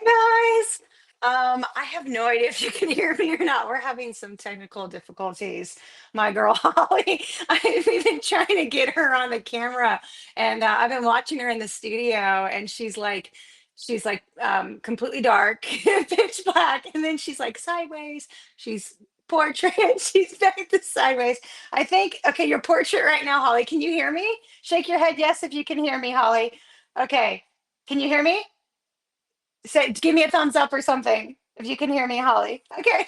Guys, I have no idea if you can hear me or not. We're having some technical difficulties. My girl Holly, we've been trying to get her on the camera, and I've been watching her in the studio, and she's like completely dark, pitch black, and then she's like sideways. She's portrait. She's back to sideways. I think. Okay, your portrait right now, Holly. Can you hear me? Shake your head yes if you can hear me, Holly. Okay, can you hear me? Say, give me a thumbs up or something if you can hear me, Holly. Okay.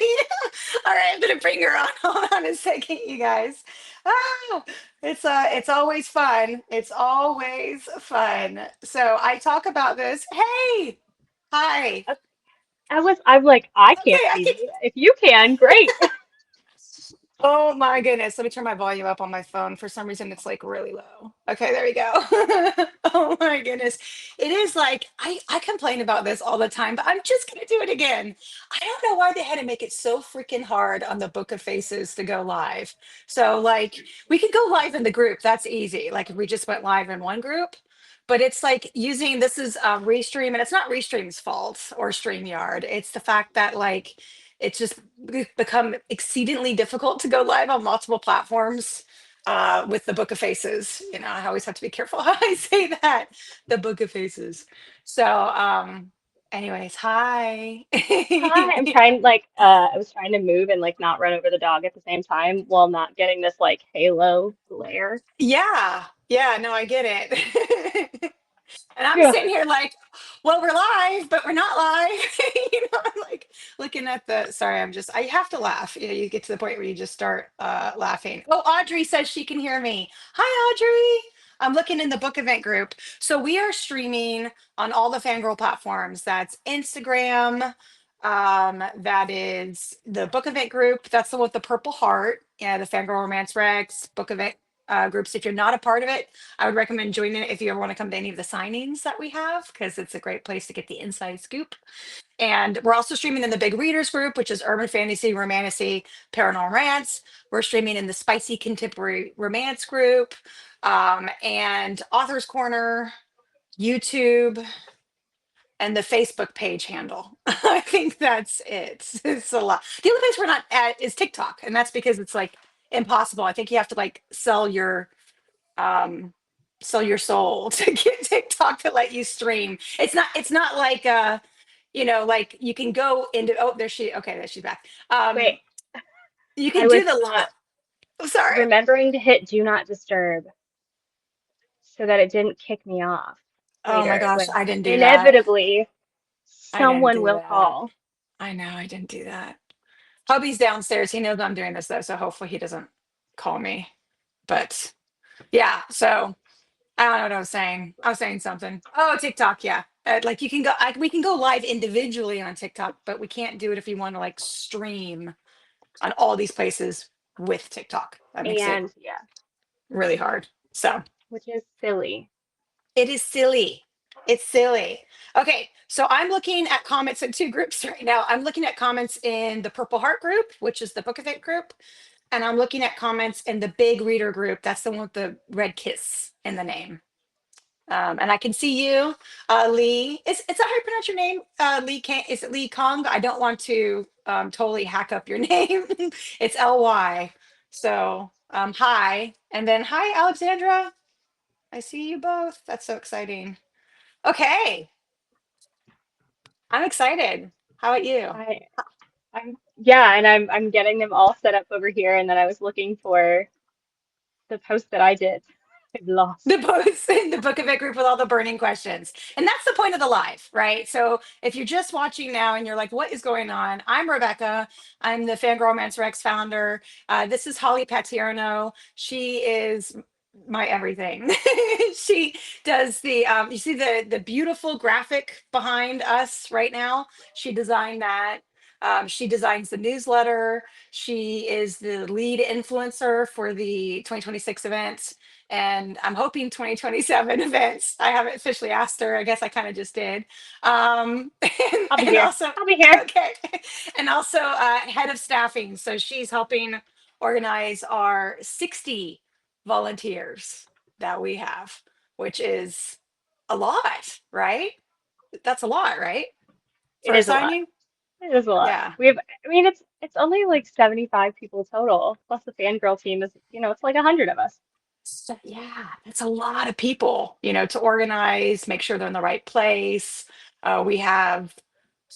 All right, I'm gonna bring her on. Hold on a second, you guys. Ah, it's always fun. It's always fun. So I talk about this. Hey, hi. I'm like, I can't Okay, I see can. you. If you can, great. Oh my goodness. Let me turn my volume up on my phone. For some reason, it's like really low. Okay, there we go. Oh my goodness. It is like, I complain about this all the time, but I'm just going to do it again. I don't know why they had to make it so freaking hard on the Book of Faces to go live. So, like, we could go live in the group. That's easy. Like, if we just went live in one group. But it's like using this is Restream, and it's not Restream's fault or StreamYard. It's the fact that, like, it's just become exceedingly difficult to go live on multiple platforms with the Book of Faces. You know, I always have to be careful how I say that. The Book of Faces. So, anyways, hi. Hi, I was trying to move and like not run over the dog at the same time while not getting this like halo glare. Yeah, yeah, no, I get it. And I'm Yeah. sitting here like, well, we're live, but we're not live. I'm like looking at the, sorry, I have to laugh. You get to the point where you just start laughing. Oh, Audrey says she can hear me. Hi, Audrey. I'm looking in the book event group. So we are streaming on all the FanGrrrl platforms. That's Instagram. That is the book event group. That's the one with the purple heart. Yeah, the FanGrrrl Romance Rex book event groups. If you're not a part of it, I would recommend joining it if you ever want to come to any of the signings that we have, because it's a great place to get the inside scoop. And we're also streaming in the Big Readers group, which is urban fantasy, romantasy, paranormal rants. We're streaming in the Spicy Contemporary Romance group, and Author's Corner, YouTube, and the Facebook page handle. I think that's it. It's a lot. The only place we're not at is TikTok, and that's because it's like impossible. I think you have to like um sell your soul to get TikTok to let you stream. It's not like like you can go into, oh, there she, okay, there she's back. Wait, You I can do was the live. Oh, sorry. remembering to hit do not disturb so that it didn't kick me off Oh my later gosh, when I didn't do that. inevitably I didn't someone do will that. call. I know I didn't do that. Hubby's downstairs. He knows I'm doing this though, so hopefully he doesn't call me. But yeah, so I don't know what I was saying. I was saying something. Oh, TikTok, yeah. Like you can go, we can go live individually on TikTok, but we can't do it if you want to like stream on all these places with TikTok. That makes it And yeah, really hard. So which is silly. it is silly. It's silly. Okay, so I'm looking at comments in two groups right now. I'm looking at comments in the Purple Heart group, which is the Book Event group, and I'm looking at comments in the Big Reader group. That's the one with the red kiss in the name. And I can see you, Lee. Is that how you pronounce your name? Lee Kang, is it Lee Kong? I don't want to totally hack up your name. It's Ly. So hi. And then hi, Alexandra. I see you both. That's so exciting. Okay. I'm excited. How about you? I I'm yeah, and I'm getting them all set up over here, and then I was looking for the post that I did. I've lost. The post in the Book of It group with all the burning questions. And that's the point of the live, right? So if you're just watching now and you're like, what is going on? I'm Rebecca. I'm the FanGrrrl Romance Rex founder. This is Hollie Patierno. She is my everything. She does the you see the beautiful graphic behind us right now. She designed that. She designs the newsletter. She is the lead influencer for the 2026 event, and I'm hoping 2027 events. I haven't officially asked her. I guess I kind of just did. And, I'll be and here. also, I'll be here. okay, and also head of staffing. So she's helping organize our 60 volunteers that we have, which is a lot, right? That's a lot, right? It for a is a lot. signing. It is a lot. Yeah. We have, I mean, it's only like 75 people total, plus the fangirl team is, it's like 100 of us. So, yeah, that's a lot of people, to organize, make sure they're in the right place. We have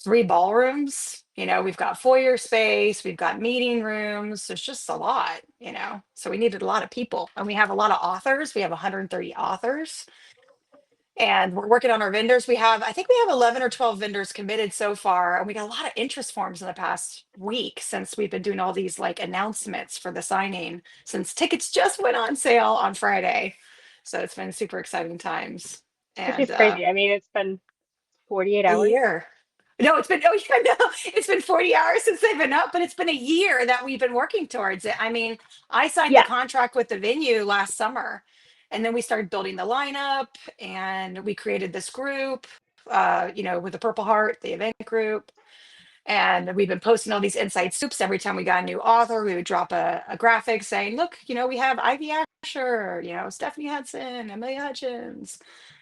three ballrooms, we've got foyer space, we've got meeting rooms. There's just a lot. So we needed a lot of people. And we have a lot of authors. We have 130 authors. And we're working on our vendors. I think we have 11 or 12 vendors committed so far. And we got a lot of interest forms in the past week since we've been doing all these like announcements for the signing, since tickets just went on sale on Friday. So it's been super exciting times. Which And is crazy. I mean, it's been 48 a hours. year. No, it's been, oh yeah, no, it's been 40 hours since they've been up, but it's been a year that we've been working towards it. I mean, I signed the Yeah, contract with the venue last summer, and then we started building the lineup, and we created this group, with the Purple Heart, the event group. And we've been posting all these inside scoops. Every time we got a new author, we would drop a graphic saying, look, we have Ivy Asher, Stephanie Hudson, Amelia Hutchins,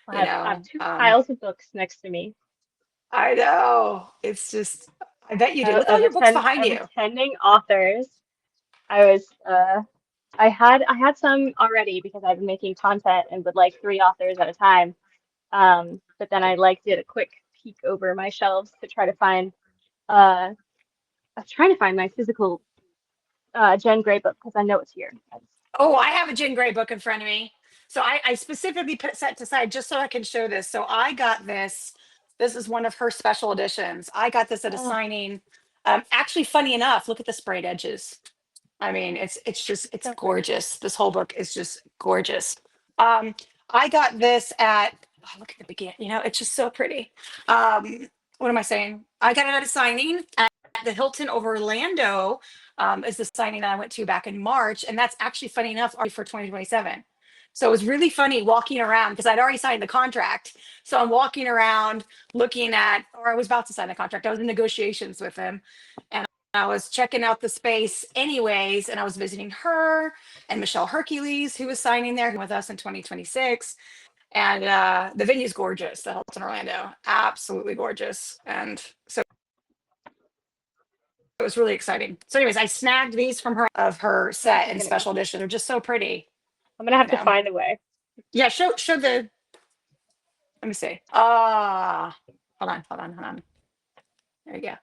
I have two piles of books next to me. I know. It's just, I bet you do. Look at all Of your books attend behind of you. attending authors. I was I had some already because I've been making content and with like three authors at a time. But then I like did a quick peek over my shelves to try to find I was trying to find my physical Jen Grey book because I know it's here. Oh, I have a Jean Grey book in front of me. So I specifically put set to side just so I can show this. So I got this. This is one of her special editions. I got this at a Oh, signing. Actually, funny enough, look at the sprayed edges. I mean, it's so pretty. gorgeous. This whole book is just gorgeous. Um, I got this at look at the beginning. It's just so pretty. What am I saying? I got it at a signing at the Hilton over Orlando. Is the signing that I went to back in March, and that's actually funny enough already for 2027. So it was really funny walking around because I'd already signed the contract. So I'm walking around looking at, or I was about to sign the contract. I was in negotiations with him, and I was checking out the space anyways, and I was visiting her and Michelle Hercules, who was signing there with us in 2026. And the venue's gorgeous, the Hilton Orlando, absolutely gorgeous. And so it was really exciting. So, anyways, I snagged these from her of her This set is in gonna go. special edition. They're just so pretty, I'm gonna you have to know. find a way. Yeah, show the. Let me see. Hold on. There you go.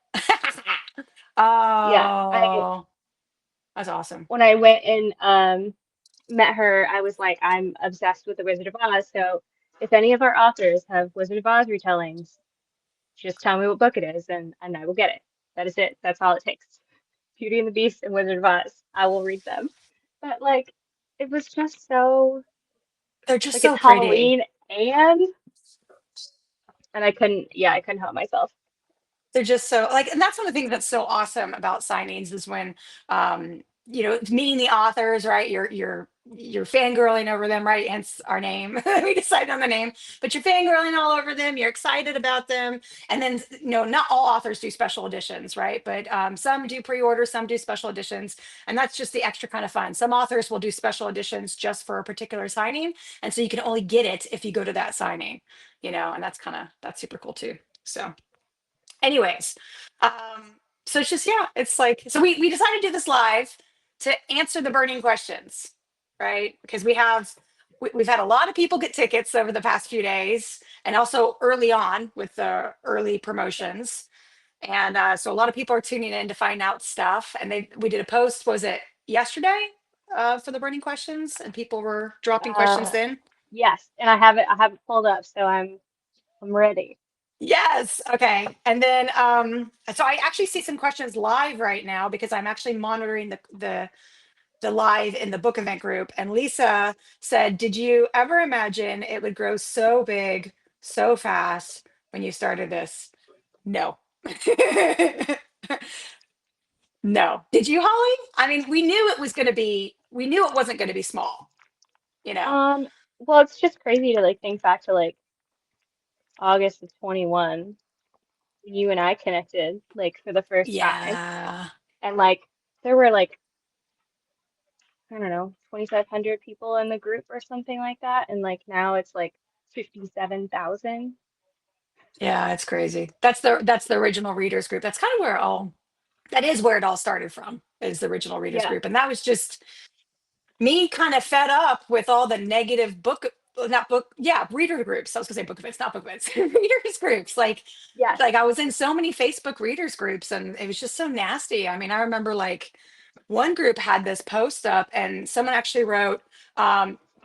Yeah, I Oh, that's awesome. when I went and met her, I was like, I'm obsessed with the Wizard of Oz. So if any of our authors have Wizard of Oz retellings, just tell me what book it is, and I will get it. That is it. That's all it takes. Beauty and the Beast and Wizard of Oz. I will read them. But like, it was just so They're just like it's so pretty. Halloween and I couldn't help myself. They're just so like, and that's one of the things that's so awesome about signings is when it's meeting the authors, right? You're fangirling over them, right? Hence our name. We decided on the name, but you're fangirling all over them, you're excited about them. And then not all authors do special editions, right? But some do pre-order, some do special editions, and that's just the extra kind of fun. Some authors will do special editions just for a particular signing, and so you can only get it if you go to that signing, and that's super cool too. So anyways, um so it's just, yeah, it's like, so we decided to do this live to answer the burning questions, right? Because we've had a lot of people get tickets over the past few days, and also early on with the early promotions. And so a lot of people are tuning in to find out stuff, and we did a post, was it yesterday, for the burning questions, and people were dropping questions Uh, then. yes, and I have it pulled up, so I'm ready. Yes. Okay. And then so I actually see some questions live right now because I'm actually monitoring the live in the book event group. And Lisa said, "Did you ever imagine it would grow so big so fast when you started this?" No. No. Did you, Holly? I mean, we knew it wasn't going to be small, you know. Um, well, it's just crazy to like think back to like August of 21, you and I connected like for the first time, Yeah. and like there were like I don't know 2,500 people in the group or something like that, and like now it's like 57,000. Yeah, it's crazy. That's the original readers group. That's kind of where it all that is where it all started from, is the original readers Yeah. group. And that was just me kind of fed up with all the negative book, not book, yeah, reader groups. I was gonna say book events, not book events, readers groups. Yes. Like I was in so many Facebook readers groups and it was just so nasty. I mean, I remember like one group had this post up and someone actually wrote,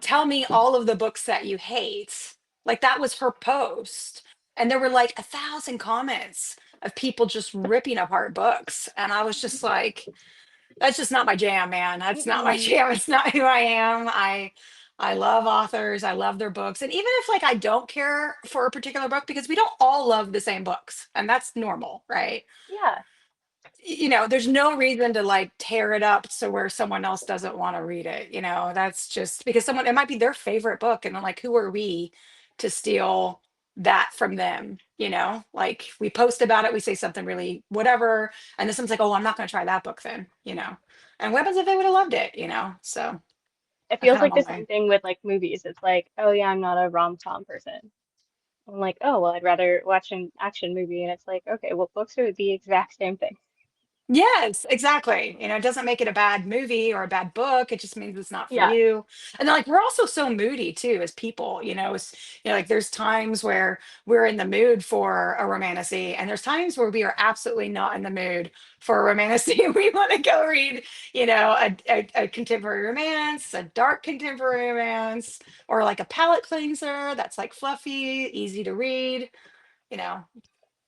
tell me all of the books that you hate. Like that was her post. And there were like 1,000 comments of people just ripping apart books. And I was just like, that's just not my jam, man. That's not my Mm-mm. jam. It's not who I am. I love authors. I love their books. And even if like I don't care for a particular book, because we don't all love the same books, and that's normal, right? Yeah. There's no reason to like tear it up so where someone else doesn't want to read it. That's just because someone it might be their favorite book, and then like who are we to steal that from them? Like we post about it, we say something really whatever, and then someone's like, "Oh, I'm not going to try that book then." And what happens if they would have loved it? So It I feels kind of like the on same my thing with like movies. It's like, oh yeah, I'm not a rom-com person. I'm like, oh well, I'd rather watch an action movie, and it's like, okay, well, books are the exact same thing. Yes, exactly. It doesn't make it a bad movie or a bad book. It just means it's not for Yeah. you. And then like we're also so moody too as people, like there's times where we're in the mood for a romantasy and there's times where we are absolutely not in the mood for a romantasy. We want to go read, a contemporary romance, a dark contemporary romance, or like a palate cleanser that's like fluffy, easy to read, you know.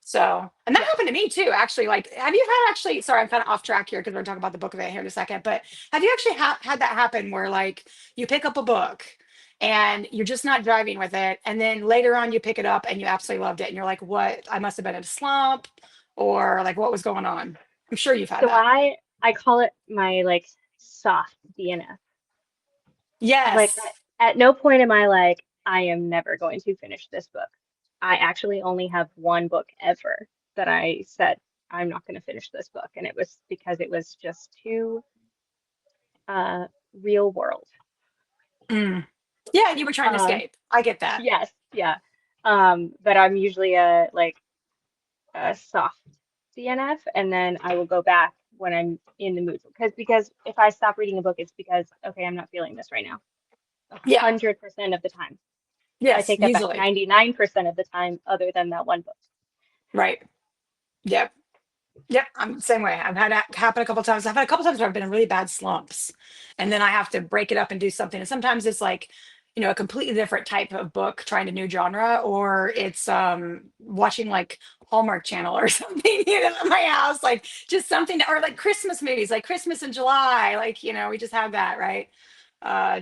So, and that Yeah. happened to me too, actually. Like, have you had actually, sorry, I'm kind of off track here because we're talking about the book event here in a second, but have you actually had that happen where like you pick up a book and you're just not driving with it, and then later on you pick it up and you absolutely loved it, and you're like, what? I must have been in a slump, or like, what was going on? I'm sure you've had So that. I call it my like soft DNF. Like Yes. at no point am I like, I am never going to finish this book. I actually only have one book ever that I said I'm not going to finish this book, and it was because it was just too uh real world. Mm. Yeah, you were trying to Um, escape. I get that. yes, yeah. But I'm usually a soft DNF, and then I will go back when I'm in the mood. Because if I stop reading a book, it's because okay, I'm not feeling this right now. A Yeah. 100% of the time. I Yes, take that back. usually. 99% of the time, other than that one book. Right. Yep. Yep, I'm the same way. I've had that happen a couple times. I've had a couple times where I've been in really bad slumps, and then I have to break it up and do something. And sometimes it's like, a completely different type of book, trying a new genre, or it's watching like Hallmark Channel or something, at my house, like just something, or like Christmas movies, like Christmas in July, like we just have that, right?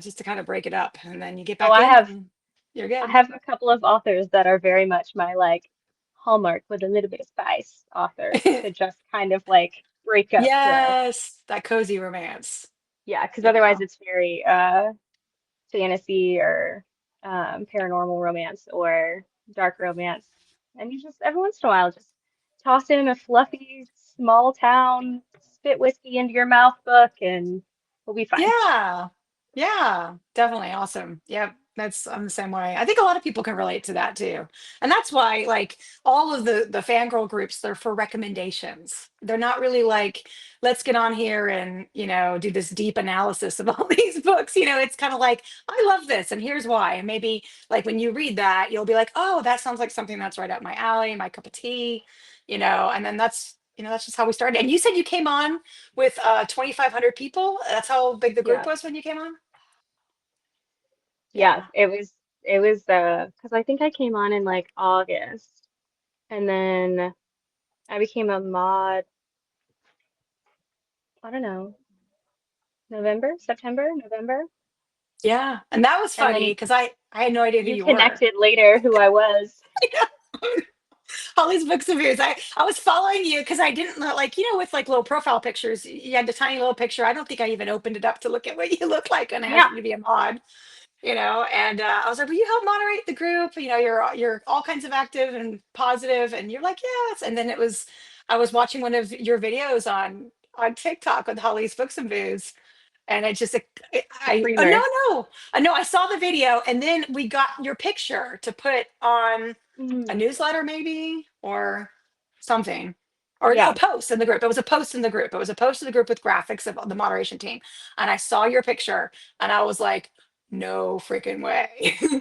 Just to kind of break it up, and then you get Oh, back in, and you're I good. have a couple of authors that are very much my like Hallmark with a little bit of spice authors to just kind of like break up the Yes, that cozy romance. yeah, because You otherwise know. it's very fantasy or paranormal romance or dark romance. And you just every once in a while just toss in a fluffy small town spit whiskey into your mouth book and we'll be fine. Yeah. Yeah. Definitely awesome. Yep. I'm the same way. I think a lot of people can relate to that too. And that's why like all of the fangirl groups, they're for recommendations. They're not really like, let's get on here and, do this deep analysis of all these books. It's kind of like, I love this and here's why. And maybe like when you read that, you'll be like, oh, that sounds like something that's right up my alley, my cup of tea, and then that's just how we started. And you said you came on with 2,500 people. That's how big the group Yeah. was when you came on. Yeah, Yeah. it was because I think I came on in like August and then I became a mod, I don't know, November, September, November. Yeah. And that was And funny then because I had no idea who you you were. connected later who I was. All these books of yours. I was following you because I didn't know, like, with like little profile pictures. You had the tiny little picture. I don't think I even opened it up to look at what you look like when I asked Yeah. you to be a mod. And I was like, will you help moderate the group? You're all kinds of active and positive, and you're like, yes. And then I was watching one of your videos on TikTok with Holly's Books and Booze, And it just, The oh, no, creamer. no, no, I saw the video, and then we got your picture to put on a Mm, newsletter, maybe, or something, or a yeah. post in the group. It was a post in the group. It was a post in the group with graphics of the moderation team. And I saw your picture, and I was like, no freaking way.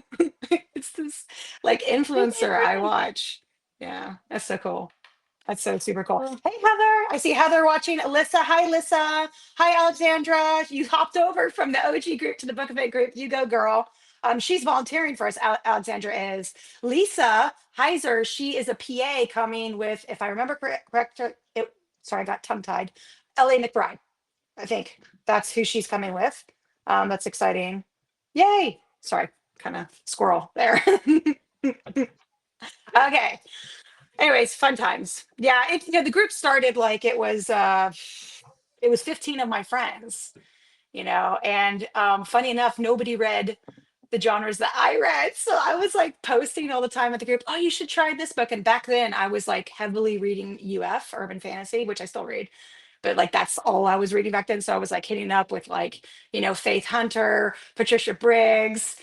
It's this like Who's my influencer I friend? watch. Yeah, that's so cool. That's so super cool. Oh, Hey, Heather. I see Heather watching. Alyssa. Hi, Alyssa. Hi, Alexandra. You hopped over from the OG group to the Book of It group. You go, girl. She's volunteering for us. Alexandra is. Lisa Heiser. She is a PA coming with, if I remember correct, sorry, I got tongue tied. L.A. McBride. I think that's who she's coming with. That's exciting. Yay. Sorry, kind of squirrel there. Okay. Anyways, fun times. Yeah, the group started like it was 15 of my friends, and funny enough, nobody read the genres that I read. So I was like posting all the time at the group, oh, you should try this book. And back then I was like heavily reading UF, urban fantasy, which I still read, but like that's all I was reading back then. So I was like hitting up with like, Faith Hunter, Patricia Briggs,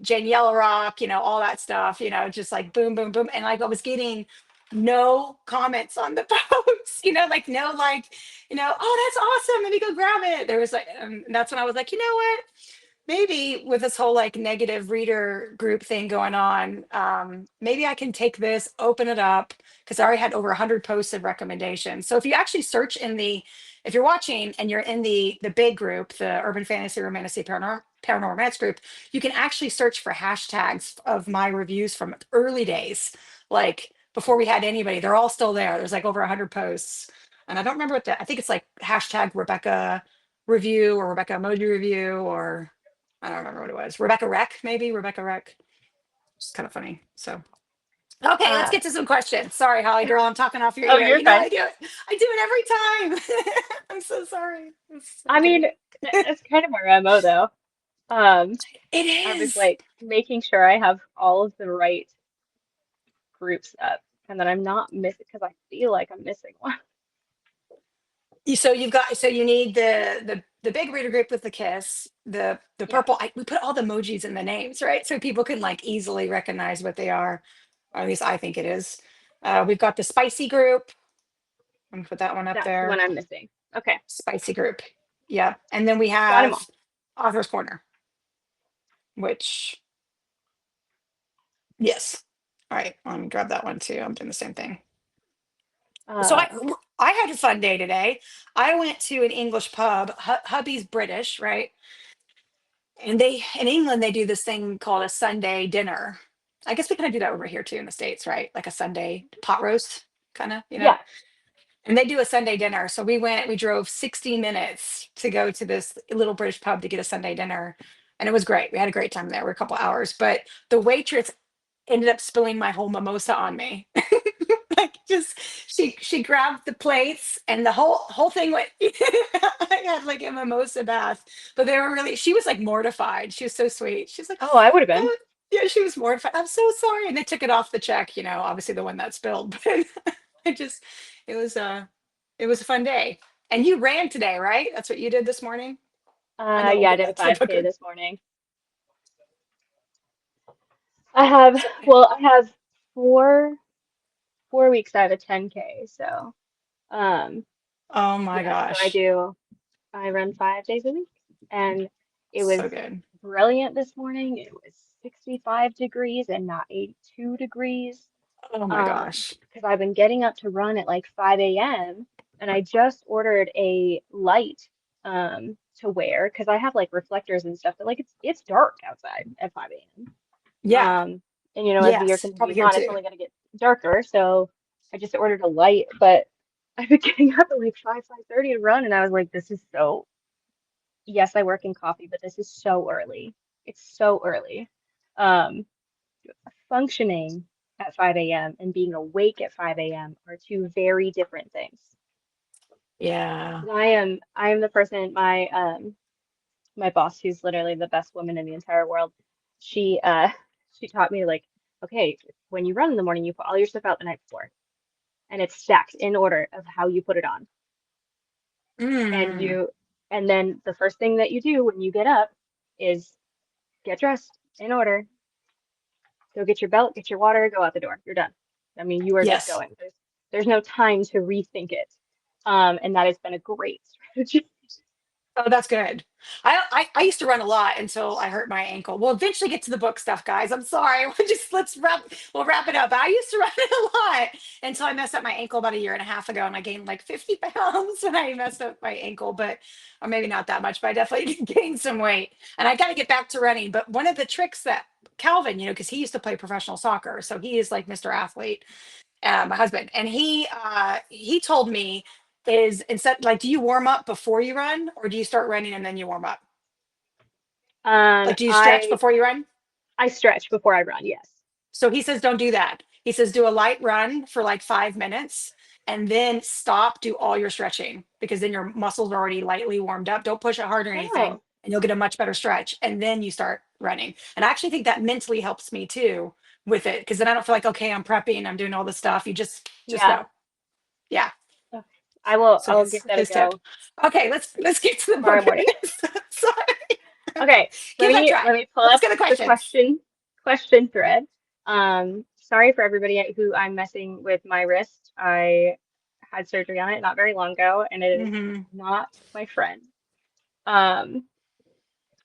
Jane Yellowrock, all that stuff, just like boom, boom, boom. And like I was getting no comments on the posts, like no like, oh, that's awesome. Let me go grab it. There was like, that's when I was like, you know what? Maybe with this whole like negative reader group thing going on, maybe I can take this, open it up, because I already had over 100 posts of recommendations. So if you actually search if you're watching and you're in the big group, the Urban Fantasy Romantasy Paranormal Romance group, you can actually search for hashtags of my reviews from early days, like before we had anybody. They're all still there. There's like over 100 posts, and I don't remember I think it's like hashtag Rebecca review or Rebecca emoji review, or I don't remember what it was. Rebecca Rec, maybe Rebecca Rec. It's kind of funny. So, okay, let's uh, get to some questions. Sorry, Holly girl, I'm talking off your oh, ear. you're You know fine. I do it. I do it every time. I'm so sorry. It's I mean, okay. that's kind of our MO though. Um, It I was is. like making sure I have all of the right groups up and that I'm not missing because I feel like I'm missing one. So you need the big reader group with the kiss, the Yeah, purple. We put all the emojis in the names, right? So people can like easily recognize what they are. Or at least I think it is. We've got the spicy group. I'm gonna put that one up that's the one there. I'm missing. Okay, Spicy group. Yeah. And then we got them have all. Author's Corner, which, yes. All right. Let me grab that one too. I'm doing the same thing. So Uh, I had a fun day today. I went to an English pub. Hubby's British, right? And they in England they do this thing called a Sunday dinner. I guess we kind of do that over here too in the States, right? Like a Sunday pot roast, kind of. yeah. And they do a Sunday dinner. So we drove 60 minutes to go to this little British pub to get a Sunday dinner. And it was great. We had a great time there. We were a couple hours, but the waitress ended up spilling my whole mimosa on me. Like just she grabbed the plates and the whole thing went. I had like a mimosa bath, but they were really, she was like mortified. She was so sweet. She's like, Oh, I would have been. oh, yeah, she was mortified. I'm so sorry. And they took it off the check, obviously the one that spilled, but I just, it was it was a fun day. And you ran today, right? That's what you did this morning. I know we'll Yeah, I get did a back to the 5K booker. this morning. I have, well, I have four 4 weeks out of 10K. So, um, Oh my yeah, so gosh. I run 5 days a week and it was So good. brilliant this morning. It was 65 degrees and not 82 degrees. Oh my gosh. Because I've been getting up to run at like 5 a.m. and I just ordered a light to wear because I have like reflectors and stuff, but like it's dark outside at 5 a.m. Yeah. And as the air Yes. Probably conditioning's here on, it's too. only gonna get darker. So I just ordered a light, but I've been getting up at like 5:30 to run, and I was like, this is so, yes, I work in coffee, but this is so early. It's so early. Um, Functioning at 5 a.m. and being awake at 5 a.m. are two very different things. Yeah. 'Cause I am the person, my boss, who's literally the best woman in the entire world, she she taught me like, okay, when you run in the morning, you put all your stuff out the night before, and it's stacked in order of how you put it on. And Mm. And then the first thing that you do when you get up is get dressed in order, go get your belt, get your water, go out the door. You're done. I mean, you are just Yes. going. There's no time to rethink it. And that has been a great strategy. Oh, that's good. I used to run a lot until I hurt my ankle. We'll eventually get to the book stuff, guys. I'm sorry. We'll wrap it up. I used to run a lot until I messed up my ankle about a year and a half ago, and I gained like 50 pounds when I messed up my ankle, but or maybe not that much, but I definitely gained some weight. And I got to get back to running. But one of the tricks that Calvin, because he used to play professional soccer, so he is like Mr. Athlete, my husband, and he told me is instead like, do you warm up before you run or do you start running and then you warm up? Um, Like, do you stretch I before you run? I stretch before I run, yes. So he says don't do that. He says do a light run for like 5 minutes and then stop, do all your stretching because then your muscles are already lightly warmed up. Don't push it hard or anything Oh, and you'll get a much better stretch. And then you start running. And I actually think that mentally helps me too with it because then I don't feel like, okay, I'm prepping, I'm doing all this stuff. You just yeah. go. Yeah. Okay. I So will give that a his tip. go Okay, let's get to the tomorrow book. morning. Sorry. Okay, Give that a try. let me pull Let's up get the the questions. question thread. Sorry for everybody who I'm messing with my wrist. I had surgery on it not very long ago, and it is Hmm. not my friend. Um,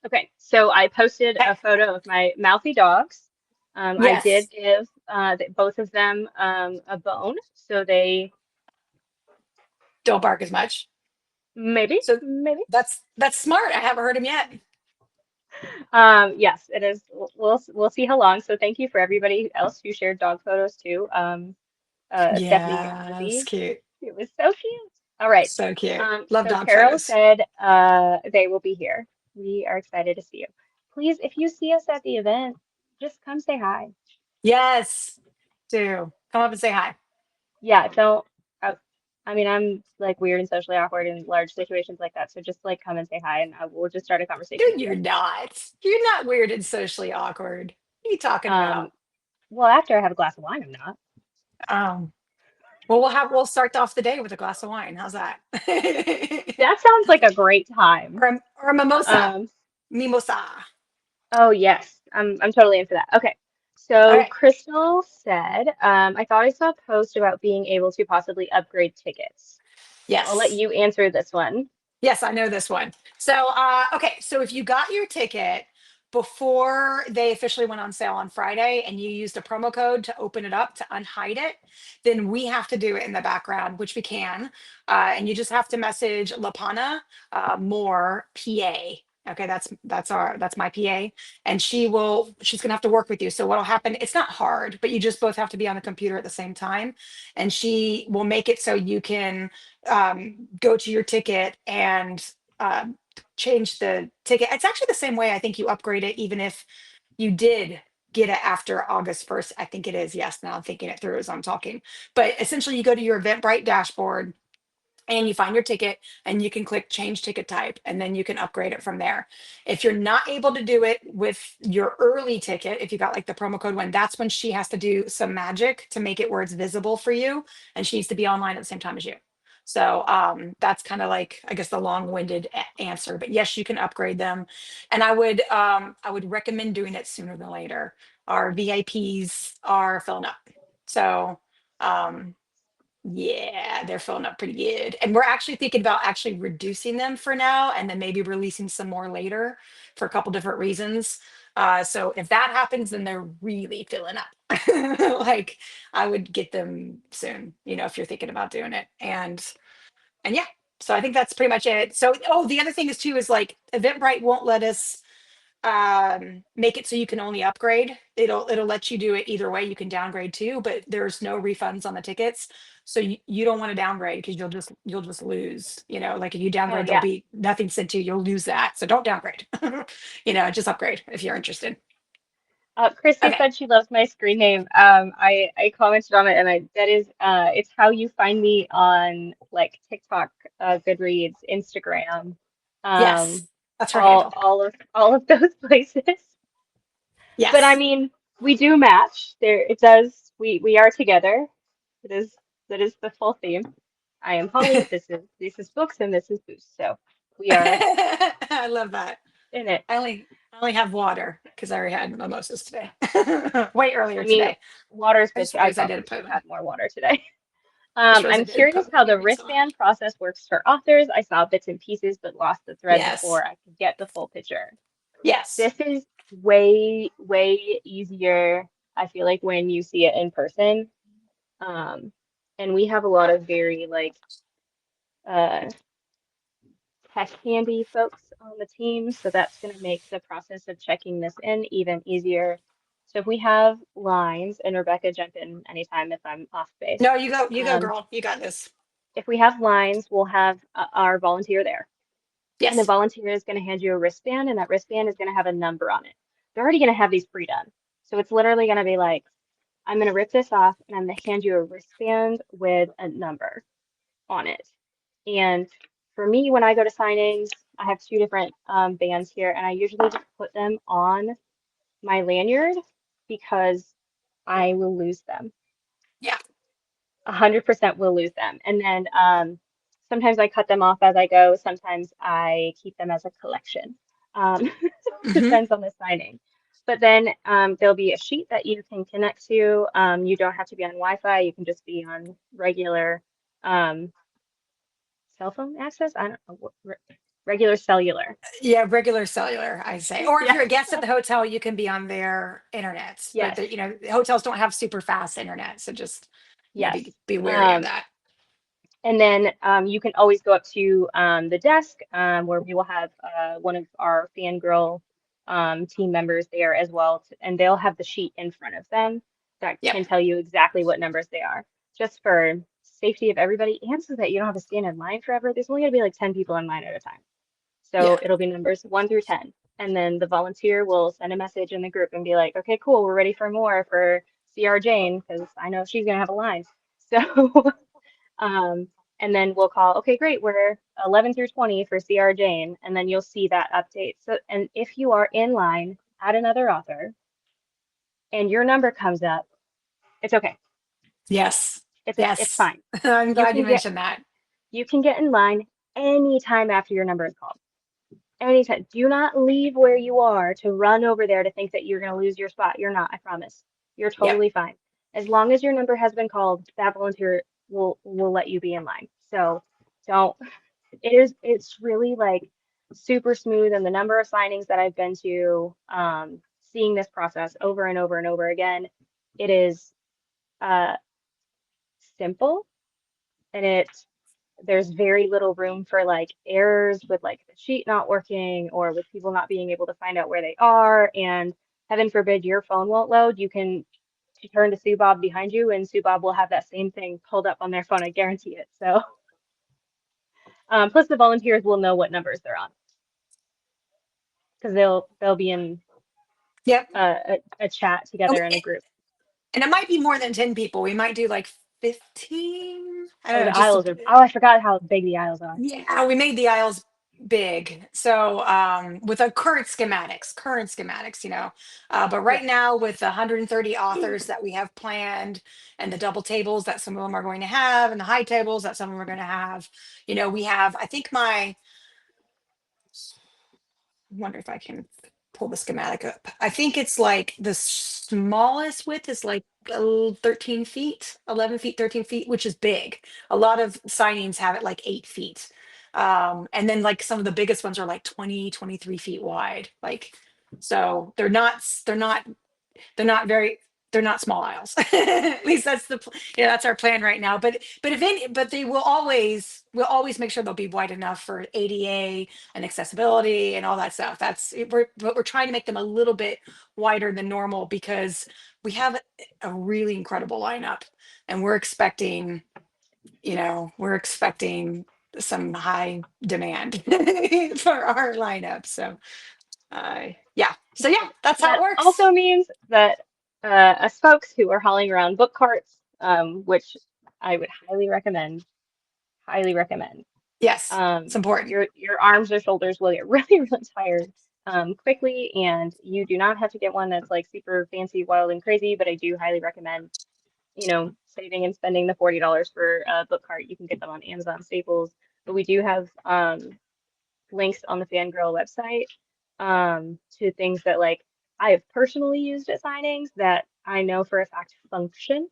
okay, so I posted a photo of my mouthy dogs. I did Yes. give both of them a bone, so they Don't bark as much. So maybe. that's smart. I haven't heard him yet. Yes, it is. We'll see how long. So thank you for everybody else who shared dog photos too. Stephanie and Yeah, it's Lizzie. cute. It was so cute. All right. So cute. Love So dog Carol photos. said they will be here. We are excited to see you. Please, if you see us at the event, just come say hi. Yes. Do come up and say hi. Yeah, don't. Uh, I mean, I'm like weird and socially awkward in large situations like that. So just like come and say hi, and we'll just start a No, conversation with you. you're not. You're not weird and socially awkward. What are you talking Um, about? well, after I have a glass of wine, I'm not. Um, well, we'll start off the day with a glass of wine. How's that? That sounds like a great time. Or a mimosa. Um, Mimosa. oh yes, I'm totally in for that. Okay. So Okay. Crystal said, I thought I saw a post about being able to possibly upgrade tickets. I'll let Yes. you answer this one. Yes, I know this one. So, okay. So if you got your ticket before they officially went on sale on Friday and you used a promo code to open it up to unhide it, then we have to do it in the background, which we can. And you just have to message Lapana Moore PA. Okay, that's my PA, and she's gonna have to work with you. So what'll happen? It's not hard, but you just both have to be on the computer at the same time, and she will make it so you can go to your ticket and change the ticket. It's actually the same way I think you upgrade it, even if you did get it after August 1st. I think it is. Yes, now I'm thinking it through as I'm talking. But essentially, you go to your Eventbrite dashboard and you find your ticket and you can click change ticket type and then you can upgrade it from there. If you're not able to do it with your early ticket, if you got like the promo code one, that's when she has to do some magic to make it where it's visible for you and she needs to be online at the same time as you. So that's kind of like I guess the long-winded answer, but yes, you can upgrade them, and I would recommend doing it sooner than later. Our VIPs are filling up, so um, yeah, they're filling up pretty good. And we're actually thinking about actually reducing them for now and then maybe releasing some more later for a couple different reasons. So if that happens, then they're really filling up. Like I would get them soon, if you're thinking about doing it. And yeah, so I think that's pretty much it. So the other thing is too is like Eventbrite won't let us make it so you can only upgrade. It'll let you do it either way. You can downgrade too, but there's no refunds on the tickets. So you don't want to downgrade because you'll just lose. Like if you Oh downgrade, there'll yeah. be nothing sent to you. You'll lose that. So don't downgrade. Just upgrade if you're interested. Christy Okay. said she loves my screen name. I commented on it, and I that is it's how you find me on like TikTok, Goodreads, Instagram, Yes, um, that's her handle. all of those places. But I Yes. mean, we do match. There, it does. We are together. It is that is the full theme. I am Holly. This is books, and this is Boost. So. We are I love that. in it. I only have water because I already had mimosas today. Way For earlier me, today. water is I good just too. I realized I didn't probably should put have had more water today. just realized I I'm didn't curious put my how the earrings on. wristband process works for authors. I saw bits and pieces, but lost the thread Yes. before I could get the full picture. Yes. This is way, way easier, I feel like, when you see it in person. Um, and we have a lot of very like uh, tech handy folks on the team, so that's going to make the process of checking this in even easier. So if we have lines, and Rebecca, jump in anytime if I'm off base. No, you go, Um, girl. You got this. if we have lines, we'll have our volunteer there. And the Yes. volunteer is going to hand you a wristband, and that wristband is going to have a number on it. They're already going to have these pre-done. So it's literally going to be like, I'm going to rip this off and I'm going to hand you a wristband with a number on it. And for me, when I go to signings, I have two different bands here, and I usually just put them on my lanyard because I will lose them. Yeah. 100% will lose them. And then sometimes I cut them off as I go. Sometimes I keep them as a collection. Um, Hmm. depends on the signing. But then there'll be a sheet that you can connect to. You don't have to be on Wi-Fi. You can just be on regular um, cell phone access. I don't know, regular cellular. Yeah, regular cellular, I say. Or if Yeah. you're a guest at the hotel, you can be on their internets. But Yes. hotels don't have super fast internet, so just Yes. be wary of Um, that. And then you can always go up to the desk where we will have one of our FanGrrl team members there as well, and they'll have the sheet in front of them that Yep. can tell you exactly what numbers they are, just for safety of everybody and so that you don't have to stand in line forever. There's only going to be like 10 people in line at a time. Yeah. So it'll be numbers 1 through 10. And then the volunteer will send a message in the group and be like, okay, cool, we're ready for more for CR Jane, because I know she's going to have a line. So Um, and then we'll call, okay, great, we're 11 through 20 for CR Jane, and then you'll see that update. So, and if you are in line at another author and your number comes up, it's okay. Yes. It's Yes. fine. I'm You glad you can get mentioned that. you can get in line anytime after your number is called. Anytime. Do not leave where you are to run over there to think that you're going to lose your spot. You're not, I promise. You're Yep. totally fine. As long as your number has been called, that volunteer will let you be in line. So don't it's really like super smooth, and the number of signings that I've been to, seeing this process over and over and over again, it is uh simple, and there's very little room for like errors with like the sheet not working or with people not being able to find out where they are, and heaven forbid your phone won't load, you can turn to Sue Bob behind you and Sue Bob will have that same thing pulled up on their phone. I guarantee it. So plus the volunteers will know what numbers they're on because they'll be in Yep. a chat And together in a group. it might be more than 10 people. We might do like 15. I don't Oh, know, the just aisles are, oh, I forgot how big the aisles are. yeah, we made the aisles big. So with our current schematics, but right Yes. now with the 130 authors that we have planned and the double tables that some of them are going to have and the high tables that some of them are going to have, we have, I think wonder if I can pull the schematic up. I think it's like the smallest width is like 13 feet, 11 feet, 13 feet, which is big. A lot of signings have it like 8 feet. And then like some of the biggest ones are like 20, 23 feet wide. Like, so they're not very they're not small aisles. At least that's our plan right now. But if any, but they will always we'll always make sure they'll be wide enough for ADA and accessibility and all that stuff. But we're trying to make them a little bit wider than normal because we have a really incredible lineup and we're expecting some high demand for our lineup. So yeah. So yeah, that's how it That works. also means that us folks who are hauling around book carts, which I would highly recommend, Yes, it's important. your arms or shoulders will get really, really tired quickly, and you do not have to get one that's like super fancy, wild, and crazy, but I do highly recommend, saving and spending the $40 for a book cart. You can get them on Amazon Staples, but we do have links on the FanGrrrl website to things that like I have personally used at signings that I know for a fact function.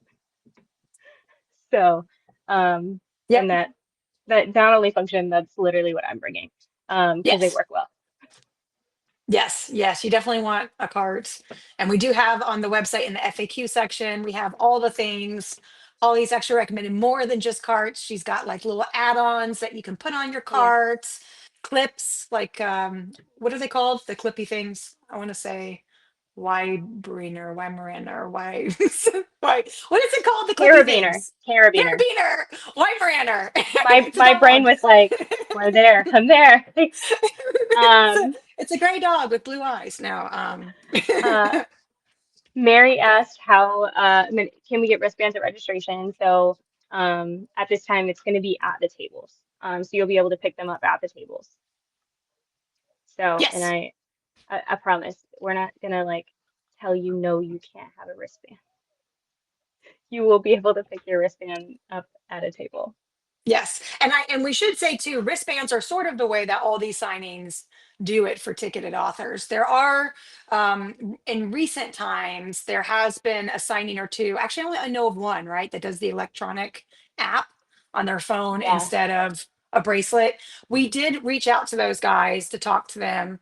So, Yep. and that not only function, that's literally what I'm bringing because they Yes. work well. Yes, yes, you definitely want a cart. And we do have on the website in the FAQ section, we have all the things. Holly's actually recommended more than just carts. She's got like little add-ons that you can put on your Yeah. carts, clips, like what are they called? The clippy things. I want to say Weimaraner, Weimaraner, or why why what is it called? The clippy Carabiner, things. carabiner. Carabiner, Weimaraner. My It's a my brain dog. was like, we're there, I'm there. Um, It's a gray dog with blue eyes now. uh, Mary asked how can we get wristbands at registration? So at this time, it's going to be at the tables. So you'll be able to pick them up at the tables. So, and Yes. I promise we're not gonna like tell you no, you can't have a wristband. You will be able to pick your wristband up at a table. Yes. And we should say too, wristbands are sort of the way that all these signings do it for ticketed authors. There are in recent times there has been a signing or two. Actually, I know of one, right, that does the electronic app on their phone Yeah, instead of a bracelet. We did reach out to those guys to talk to them,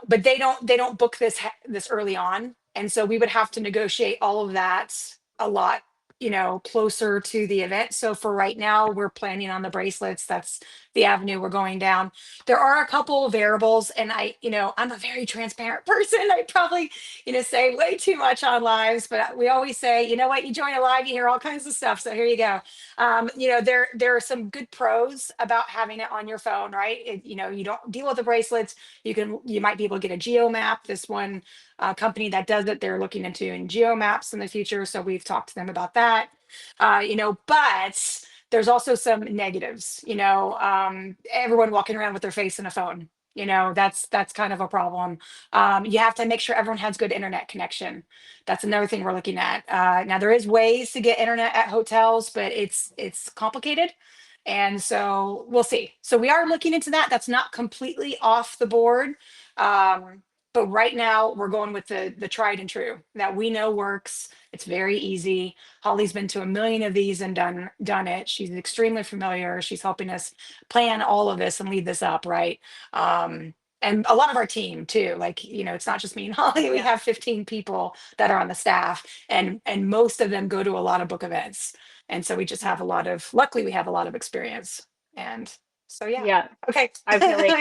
but they don't book this early on, and so we would have to negotiate all of that a lot, closer to the event. So for right now we're planning on the bracelets. That's the avenue we're going down. There are a couple of variables, and I'm a very transparent person. I probably say way too much on lives, but we always say, you know what, you join a live, you hear all kinds of stuff, so here you go. There are some good pros about having it on your phone, right? You don't deal with the bracelets. You might be able to get a geo map. This one company that does it, they're looking into doing geo maps in the future, so we've talked to them about that. But there's also some negatives. Everyone walking around with their face in a phone, that's kind of a problem. You have to make sure everyone has good internet connection. That's another thing we're looking at. Now there is ways to get internet at hotels, but it's complicated, and so we'll see. So we are looking into that. That's not completely off the board. Um, but right now we're going with the tried and true that we know works. It's very easy. Holly's been to a million of these and done it. She's extremely familiar. She's helping us plan all of this and lead this up, right? And a lot of our team too. Like, it's not just me and Holly. We yeah, have 15 people that are on the staff, and most of them go to a lot of book events. And so we just have yeah, luckily we have a lot of experience. And so yeah. yeah. Okay. I feel like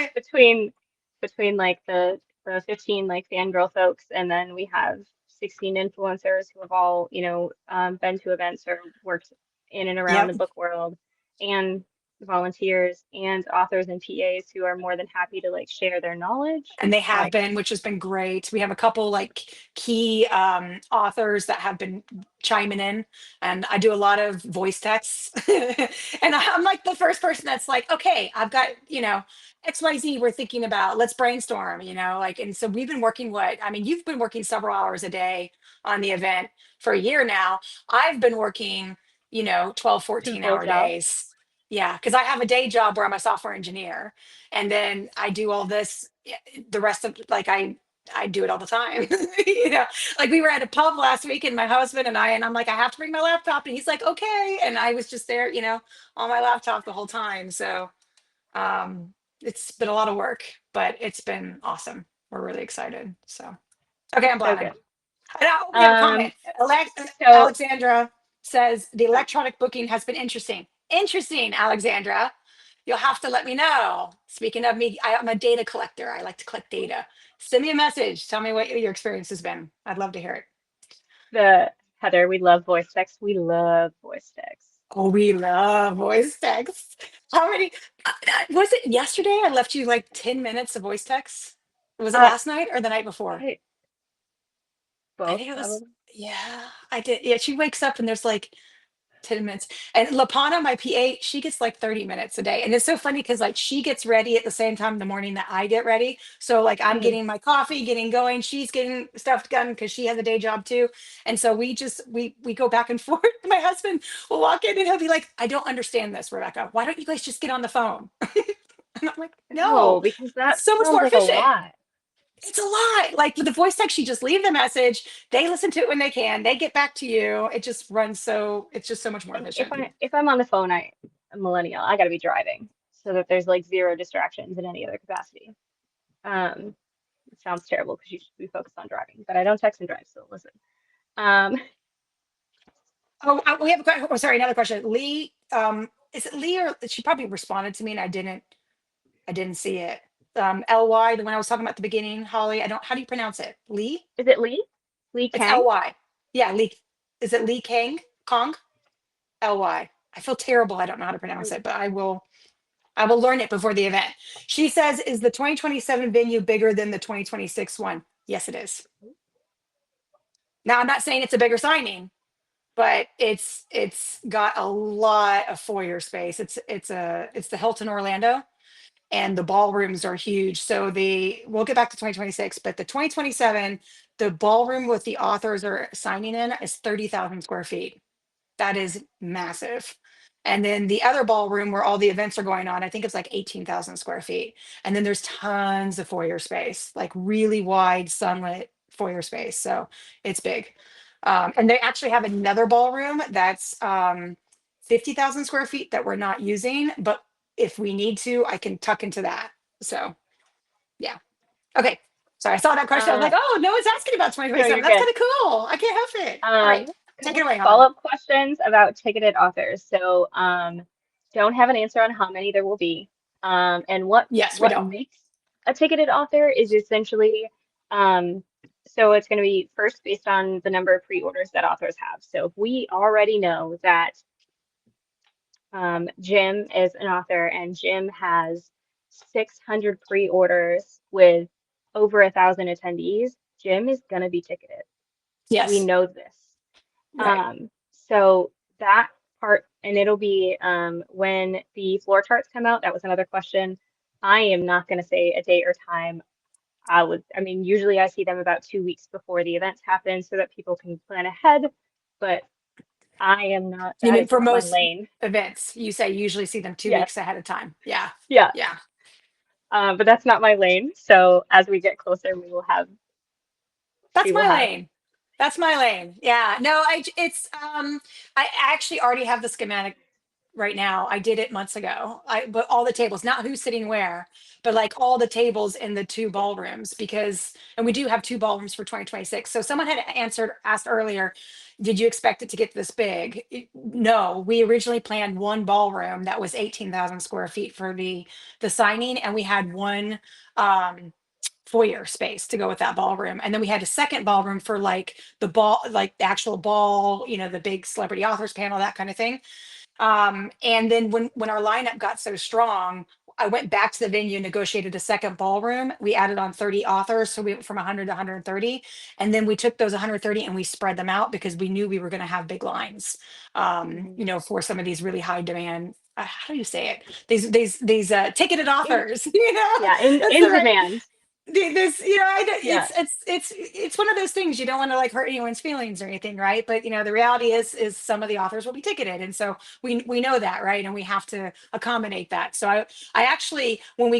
between like the 15 like fangirl folks, and then we have 16 influencers who have all, been to events or worked in and around the Yep. book world, and volunteers and authors and PAs who are more than happy to like share their knowledge. And they have Like, been, which has been great. We have a couple like key authors that have been chiming in, and I do a lot of voice texts. And I'm like the first person that's like, okay, I've got, XYZ we're thinking about, let's brainstorm, like, and so we've been working you've been working several hours a day on the event for a year now. I've been working, 12, two 14 full hour jobs. days. Yeah, because I have a day job where I'm a software engineer, and then I do all this, the rest of, like, I do it all the time. Like we were at a pub last week, and my husband and I'm like, I have to bring my laptop, and he's like, okay, and I was just there, on my laptop the whole time. So it's been a lot of work, but it's been awesome. We're really excited. So okay, I'm So blabbing. good. Now we have a Um, comment. so Alexandra says the oh, electronic booking has been interesting. Interesting, Alexandra. You'll have to let me know. Speaking of me, I'm a data collector. I like to collect data. Send me a message. Tell me what your experience has been. I'd love to hear it. the Heather, we love voice text. We love voice text. Oh, we love voice texts. How many? Was it yesterday? I left you like 10 minutes of voice text. Was it Uh, last night or the night before? I I both think it was, probably. yeah, I did. Yeah, she wakes up and there's like 10 minutes. And Lapana, my PA, she gets like 30 minutes a day. And it's so funny because like she gets ready at the same time in the morning that I get ready. So like I'm Mhm. getting my coffee, getting going, she's getting stuff done because she has a day job too. And so we go back and forth. My husband will walk in and he'll be like, I don't understand this, Rebecca. Why don't you guys just get on the phone? And I'm like, No, no, because that it's so much sounds more like a efficient. lot. It's a lot. Like with the voice text, you just leave the message. They listen to it when they can. They get back to you. It just runs so. It's just so much more And if efficient. I'm on the phone, I'm a millennial. I got to be driving so that there's like zero distractions in any other capacity. Um, it sounds terrible because you should be focused on driving, but I don't text and drive, so listen. Um, Oh, we have a question. Oh, sorry, another question. Lee, is it Lee or she probably responded to me and I didn't see it. Ly, the one I was talking about at the beginning, Holly. I don't. How do you pronounce it? Lee. is it Lee? Lee It's Kang? Ly. Yeah, Lee. Is it Lee Kang? Kong? Ly. I feel terrible. I don't know how to pronounce it, but I will. I will learn it before the event. She says, "Is the 2027 venue bigger than the 2026 one?" Yes, it is. Now, I'm not saying it's a bigger signing, but it's got a lot of foyer space. It's the Hilton Orlando, and the ballrooms are huge. So the we'll get back to 2026, but the 2027, the ballroom with the authors are signing in is 30,000 square feet. That is massive. And then the other ballroom where all the events are going on, I think it's like 18,000 square feet. And then there's tons of foyer space, like really wide sunlit foyer space. So it's big. And they actually have another ballroom that's 50,000 square feet that we're not using, but if we need to, I can tuck into that. So yeah. Okay. Sorry, I saw that question. I was Uh, like, oh, no one's asking about no, 2027. you're That's good. kind of cool. I can't help it. All right. Take it Couple away, Holly. follow-up questions about ticketed authors. So, don't have an answer on how many there will be. And Yes, we what don't. makes a ticketed author is essentially, um, so it's going to be first based on the number of pre-orders that authors have. So if we already know that Jim is an author and Jim has 600 pre-orders with over 1,000 attendees, Jim is going to be ticketed. We Yes. know this. Right. So that part, and it'll be when the floor charts come out. That was another question. I am not going to say a date or time. I mean, usually I see them about 2 weeks before the events happen so that people can plan ahead, but I am not, You that mean is for not my most lane. events, you say you usually see them two Yes, weeks ahead of time. Yeah. yeah, Yeah. but that's not my lane. So as we get closer, That's we will my have, lane. That's my lane. Yeah. No, it's I actually already have the schematic right now. I did it months ago. But all the tables, not who's sitting where, but like all the tables in the two yeah, ballrooms because and we do have two ballrooms for 2026. So someone had asked earlier, did you expect it to get this big? No, we originally planned one ballroom that was 18,000 square feet for the signing and we had one um foyer space to go with that ballroom. And then we had a second ballroom for like the ball, like the actual ball, the big celebrity authors panel, that kind of thing. And then when our lineup got so strong, I went back to the venue and negotiated a second ballroom. We added on 30 authors, so we went from 100 to 130, and then we took those 130 and we spread them out because we knew we were going to have big lines. mhm. For some of these really high demand. How do you say it? These ticketed in, authors. yeah, That's the in right. demand. This, Yeah, it's one of those things you don't want to like hurt anyone's feelings or anything, right? But the reality is some of the authors will be ticketed, and so we know that, right? And we have to accommodate that. So I actually when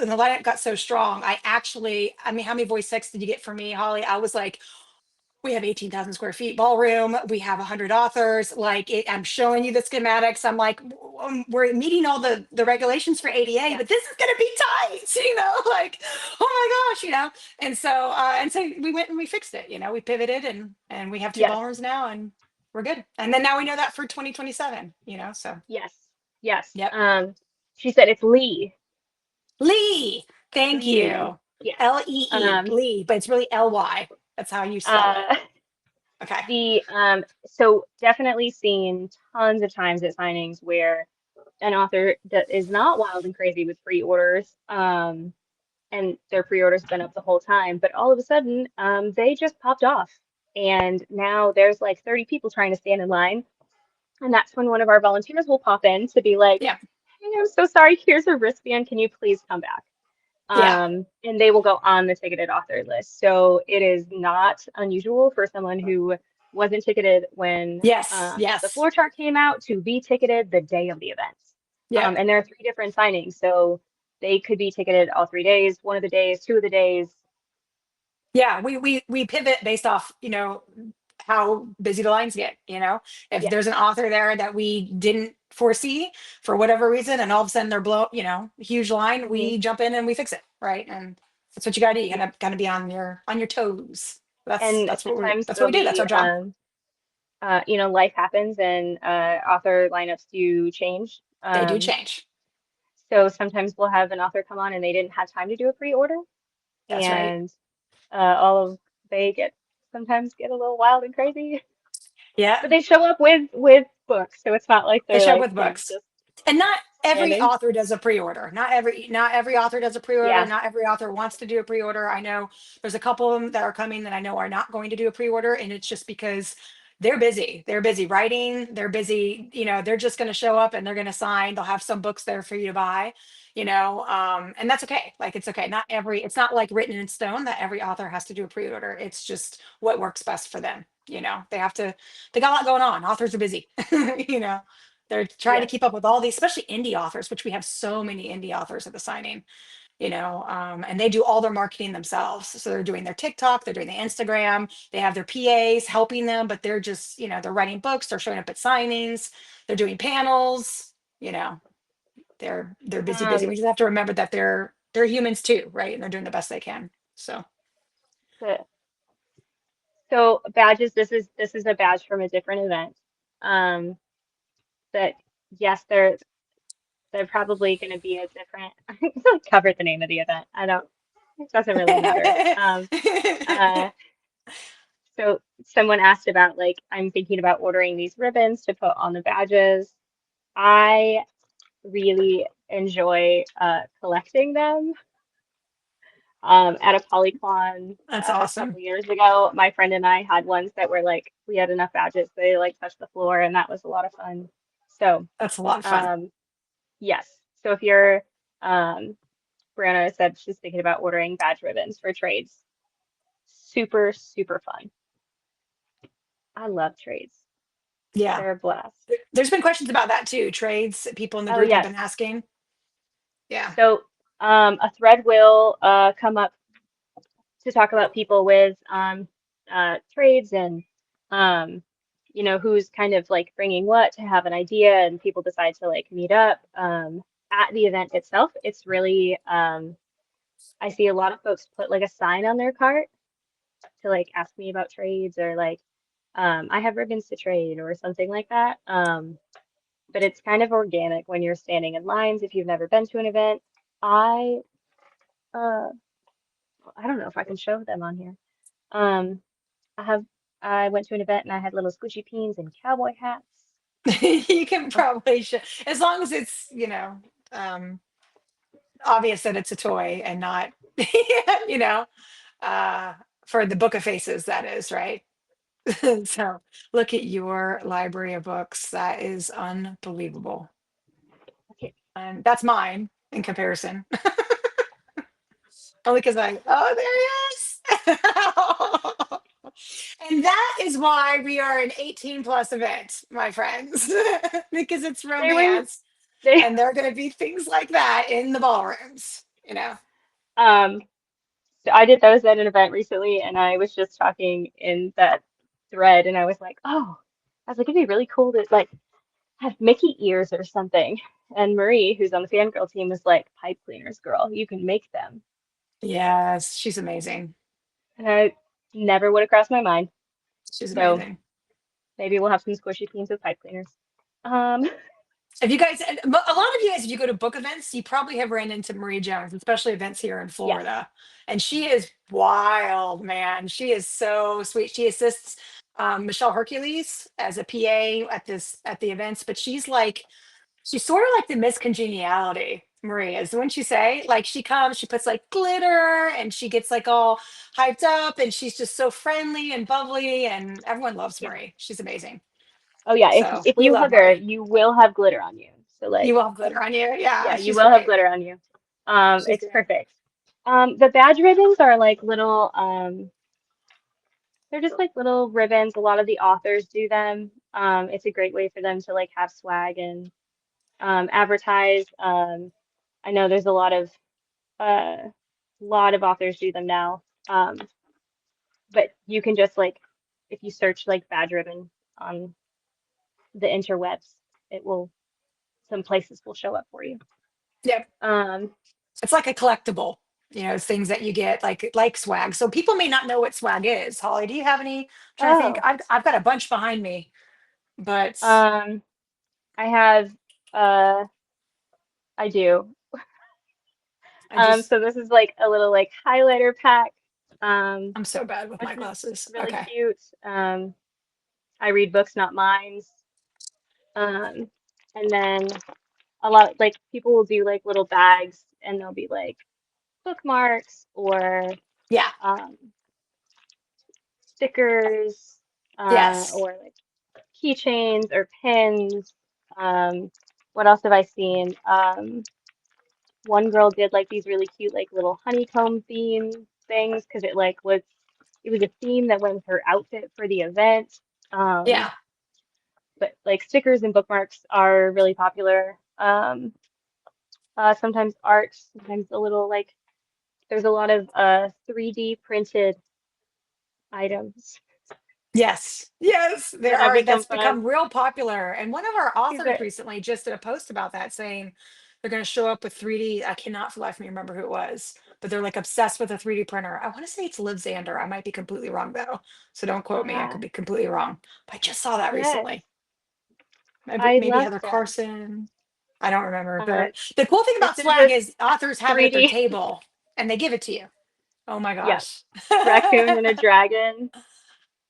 the lineup got so strong, I mean, how many voice texts did you get from me, Holly? I was like, we have 18,000 square feet ballroom. We have 100 authors. Like I'm showing you the schematics. I'm like, we're meeting all the regulations for ADA, yeah, but this is going to be tight, like, oh my gosh, and so we went and we fixed it. We pivoted and we have two yes, ballrooms now and we're good. And then now we know that for 2027, so yes, yes. yep. She said it's Lee. Lee, thank Lee. you. Yes. Lee, Um, Lee, but it's really Ly. That's how you spell it. uh, Okay. so definitely seen tons of times at signings where an author that is not wild and crazy with pre-orders, and their pre-orders been up the whole time, but all of a sudden, they just popped off. And now there's like 30 people trying to stand in line. And that's when one of our volunteers will pop in to be like, Yeah. hey, I'm so sorry, here's a wristband. Can you please come back? Yeah. And they will go on the ticketed author list. So it is not unusual for someone who wasn't ticketed when Yes. the Yes. floor chart came out to be ticketed the day of the event. Yep. And there are three different signings. So they could be ticketed all 3 days, one of the days, two of the days. Yeah, we pivot based off, how busy the lines get, if Yeah. there's an author there that we didn't foresee for whatever reason, and all of a sudden they're huge line, Hmm. we jump in and we fix it, right? And that's what you gotta do. You Yeah. gotta be on your toes. That's And that's what we're sometimes that's what there'll we do. That's our be, job. life happens and author lineups do change. They do change. So sometimes we'll have an author come on and they didn't have time to do a pre-order, That's right. and all of they get sometimes get a little wild and crazy, but Yeah. they show up with books, so it's not like They they're show up like, with books. just And not every standing. author does a pre-order. Not every author does a pre-order. Yeah. Not every author wants to do a pre-order. I know there's a couple of them that are coming that I know are not going to do a pre-order, and it's just because they're busy. They're busy writing. They're busy. They're just going to show up and they're going to sign. They'll have some books there for you to buy. And that's okay. Like, it's okay. It's not like written in stone that every author has to do a pre-order. It's just what works best for them. They got a lot going on. Authors are busy. you know. They're trying to Yes. keep up with all these, especially indie authors, which we have so many indie authors at the signing, and they do all their marketing themselves. So they're doing their TikTok, they're doing the Instagram, they have their PAs helping them, but they're just, they're writing books, they're showing up at signings, they're doing panels, you know, they're busy, busy. Um, We just have to remember that they're humans too, right? And they're doing the best they can. So the, so badges, this is a badge from a different event. Um, that yes, they're probably going to be a different. I covered the name of the event. I don't. It doesn't really matter. Uh, so someone asked about, like, I'm thinking about ordering these ribbons to put on the badges. I really enjoy collecting them. At a Polycon that's a couple awesome. years ago, my friend and I had ones that were like, we had enough badges, they like touched the floor, and that was a lot of fun. So, That's a lot of fun. um, yes. So if you're, um, Brianna said she's thinking about ordering badge ribbons for trades. Super, super fun. I love trades. Yeah. They're a blast. There's been questions about that too. Trades, people in the Oh, group have yes. been asking. Yeah. So, a thread will come up to talk about people with trades, and um, who's kind of like bringing what to have an idea, and people decide to like meet up at the event itself. It's really I see a lot of folks put like a sign on their cart to like ask me about trades, or like I have ribbons to trade or something like that. But it's kind of organic when you're standing in lines if you've never been to an event. I uh, I don't know if I can show them on here. Um, I have I went to an event and I had little squishy peens and cowboy hats. You can Uh, probably show, as long as it's, um, obvious that it's a toy and not, you know, uh, for the book of faces, that is, right? So look at your library of books. That is unbelievable. okay, And that's mine in comparison. Only because there he is. And that is why we are an 18 plus event, my friends, because it's they were romance. they And there are going to be things like that in the ballrooms. um so I did those at an event recently, and I was just talking in that thread, and I was like, oh, I was like, it'd be really cool to like have Mickey ears or something. And Marie, who's on the fangirl team, was like, pipe cleaners, girl, you can make them. Yes, she's amazing. And I never would have crossed my mind. She's So amazing. maybe we'll have some squishy peens with pipe cleaners. Um, If you guys, and a lot of you guys, if you go to book events, you probably have ran into Marie Jones, especially events here in yes. Florida. And she is wild, man. She is so sweet. She assists Michelle Hercules as a PA at the events, but she's sort of like the Miss Congeniality. Marie is, wouldn't you say? Like, she comes, she puts like glitter, and she gets like all hyped up, and she's just so friendly and bubbly, and everyone loves Yeah. Marie. She's amazing. Oh yeah, if So if we you love hug her, Marie. you will have glitter on you. So You like, will have glitter on you. yeah, Yeah, you she's will have great. glitter on you. She's It's great. perfect. The badge ribbons are like little, they're just like little ribbons. A lot of the authors do them. It's a great way for them to like have swag and advertise. I know there's a lot of authors do them now. But you can just like if you search like badge ribbon on the interwebs, it will some places will show up for you. Yeah. Um, It's like a collectible, it's things that you get like swag. So people may not know what swag is. Holly, do you have any? I'm trying to think. oh, I've got a bunch behind me, but um, I have uh I do. I just So this is like a little like highlighter pack. Um, I'm so bad with which my is glasses. really Okay. cute. I read books, not minds. Um, and then a lot like people will do like little bags and they'll be like bookmarks or Yeah. um, stickers Yes. or like keychains or pins. Um, what else have I seen? One girl did like these really cute like little honeycomb theme things because it was a theme that went with her outfit for the event. Um, Yeah. but like stickers and bookmarks are really popular. Sometimes art, sometimes a little like there's a lot of 3D printed items Yes, yes, that there have are. become That's fun. become real popular. And one of our These authors are recently just did a post about that saying they're going to show up with 3D. I cannot for the life of me remember who it was, but they're like obsessed with a 3D printer. I want to say it's Liv Xander. I might be completely wrong though. So don't quote me. I uh could be completely wrong. But I just saw that yes, recently. Maybe, I maybe love Heather them. Carson. I don't remember. Um, But the cool thing this about is swag a is authors have it at their 3D, table and they give it to you. Oh my yes, gosh. raccoon and a dragon.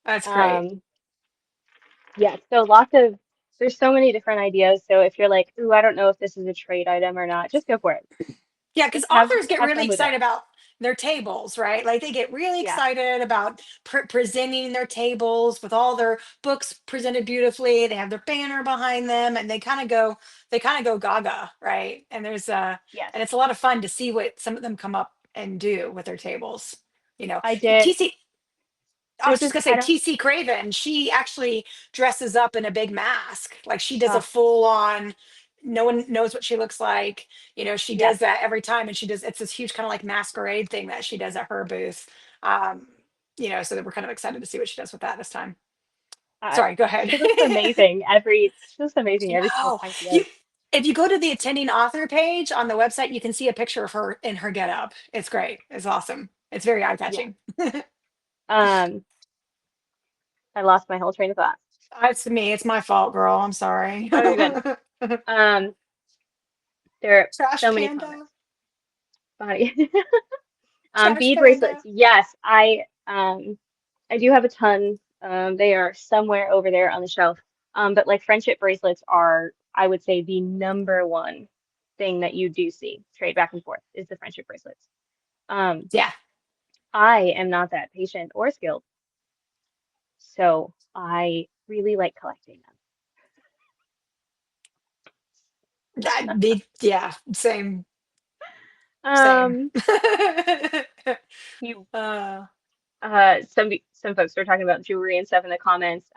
That's great. Um, yeah, so there's so many different ideas. So if you're like, ooh, I don't know if this is a trade item or not, just go for it. Yeah, because Just have authors get have really fun with it. excited about their tables, right? Like they get really Yeah, excited about presenting their tables with all their books presented beautifully. They have their banner behind them, and they kind of go gaga, right? yes. And it's a lot of fun to see what some of them come up and do with their tables. You know, I did. TC I There's was just this, gonna say I don't, TC Craven, she actually dresses up in a big mask. Like she does a oh, full on, no one knows what she looks like. She does yes. that every time and it's this huge kind of like masquerade thing that she does at her booth. Um, so that we're kind of excited to see what she does with that this time. Uh, Sorry, go ahead. she looks amazing she looks amazing every single No, time she you does. if you go to the attending author page on the website, you can see a picture of her in her getup. It's great. It's awesome. It's very Yeah. eye-catching. Um, I lost my whole train of thought. It's me. It's my fault, girl. I'm sorry. Oh, you're good. Um, there are Trash so many comments. panda. Body. Trash Bead bracelets. panda. Yes, I do have a ton. They are somewhere over there on the shelf. But like friendship bracelets are, I would say, the number one thing that you do see trade back and forth is the friendship bracelets. Um, Yeah, I am not that patient or skilled, so I really like collecting yeah, same, them. same. You uh, some folks were talking about jewelry and stuff in the comments.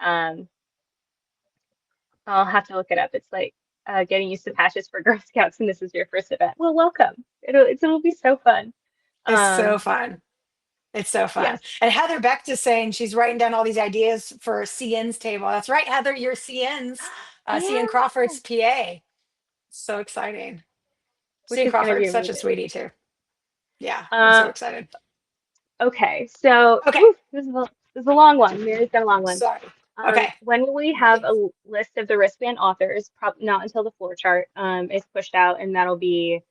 I'll have to look it up. It's like getting used to patches for Girl Scouts, and this is your first event. Well, welcome. It'll be so fun. it's so Um, fun. It's so fun. yes, And Heather Beck is saying she's writing down all these ideas for CN's table. That's right, Heather. You're CN's, CN yeah, Crawford's PA. So exciting. which CN is gonna be Crawford's such a amazing. sweetie too. Yeah, I'm so Uh, excited. okay, so Okay, this is a long one. Mary's got a long one. sorry. Okay, When will we I'm have ready. a list of the wristband authors? Probably not until the floor chart is pushed out, and that'll be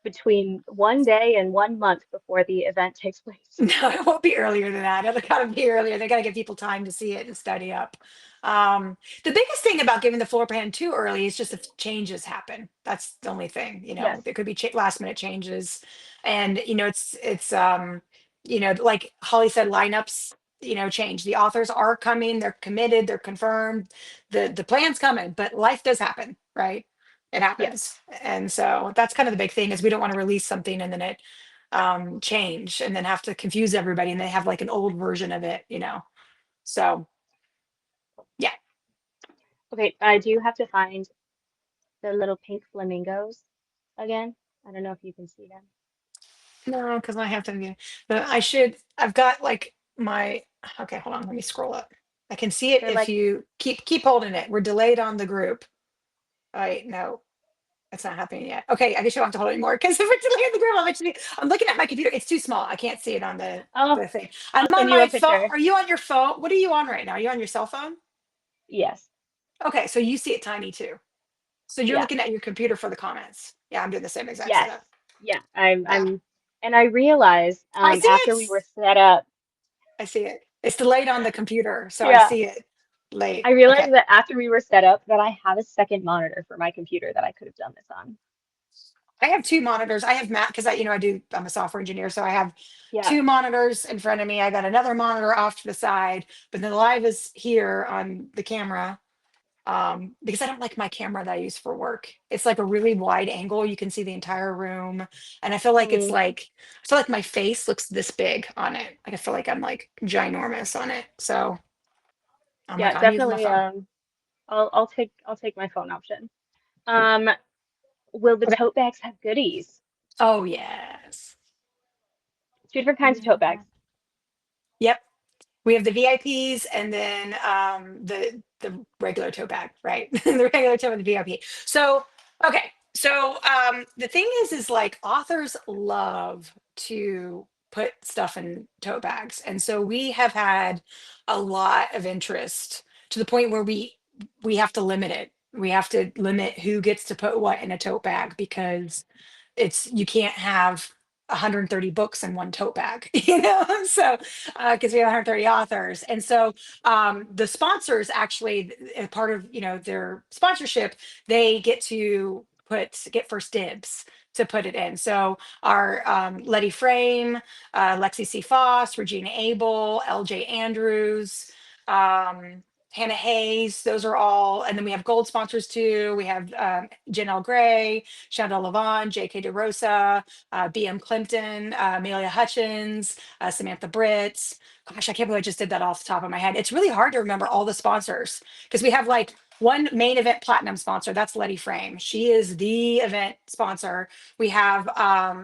between 1 day and 1 month before the event takes place. No, it won't be earlier than that. It'll gotta be earlier. They gotta give people time to see it and study up. The biggest thing about giving the floor plan too early is just if changes happen. That's the only thing, Yes, there could be last minute changes. And like Holly said, lineups, change. The authors are coming, they're committed, they're confirmed. The plan's coming, but life does happen, right? It yes. happens. And so that's kind of the big thing is we don't want to release something and then it change and then have to confuse everybody and they have like an old version of it. So yeah. Okay, I do have to find the little pink flamingos again. I don't know if you can see them. No, because I have to. But I should. I've got like my. Okay, hold on. Let me scroll up. I can see it They're if like, you keep holding it. We're delayed on the group. All right, no, that's not happening yet. Okay, I guess you don't have to hold it anymore because if we're delayed on the group, I'm looking at my computer. It's too small. I can't see it on oh, the thing. I'm I'll on send you a my phone. picture. Are you on your phone? What are you on right now? Are you on your cell phone? Yes. Okay, so you see it tiny too. So you're Yeah. looking at your computer for the comments. Yeah, I'm doing the same exact Yes. setup. Yeah. Yeah, And I realized I see after it. we were set up, I see it. It's delayed on the computer, so I yeah, see it I late. Okay. realized that after we were set up that I have a second monitor for my computer that I could have done this on. I have two monitors. I have Mac because I'm a software engineer, so I have Yeah. two monitors in front of me. I got another monitor off to the side, but the live is here on the camera. Because I don't like my camera that I use for work. It's like a really wide angle. You can see the entire room. And Mm. I feel like my face looks this big on it. Like I feel like I'm like ginormous on it. So I'm Yeah, like, I'm using my definitely phone. I'll take my phone option. Um, will the Okay. tote bags have goodies? Oh yes. Two different kinds of tote bags. Yep. We have the VIPs and then the regular tote bag, right? The regular tote and the VIP. So okay, so the thing is like authors love to put stuff in tote bags, and so we have had a lot of interest to the point where we have to limit it. We have to limit who gets to put what in a tote bag because it's you can't have 130 books in one tote bag, so because we have 130 authors. And so the sponsors actually, as part of their sponsorship, they get first dibs to put it in. So our Letty Frame, Lexi C. Foss, Regina Abel, LJ Andrews, Hannah Hayes, those are all, and then we have gold sponsors too. We have Janelle Gray, Chandel Levon, J.K. DeRosa, B.M. Plimpton, Amelia Hutchins, Samantha Britt. Gosh, I can't believe I just did that off the top of my head. It's really hard to remember all the sponsors because we have like one main event platinum sponsor. That's Letty Frame. She is the event sponsor. We have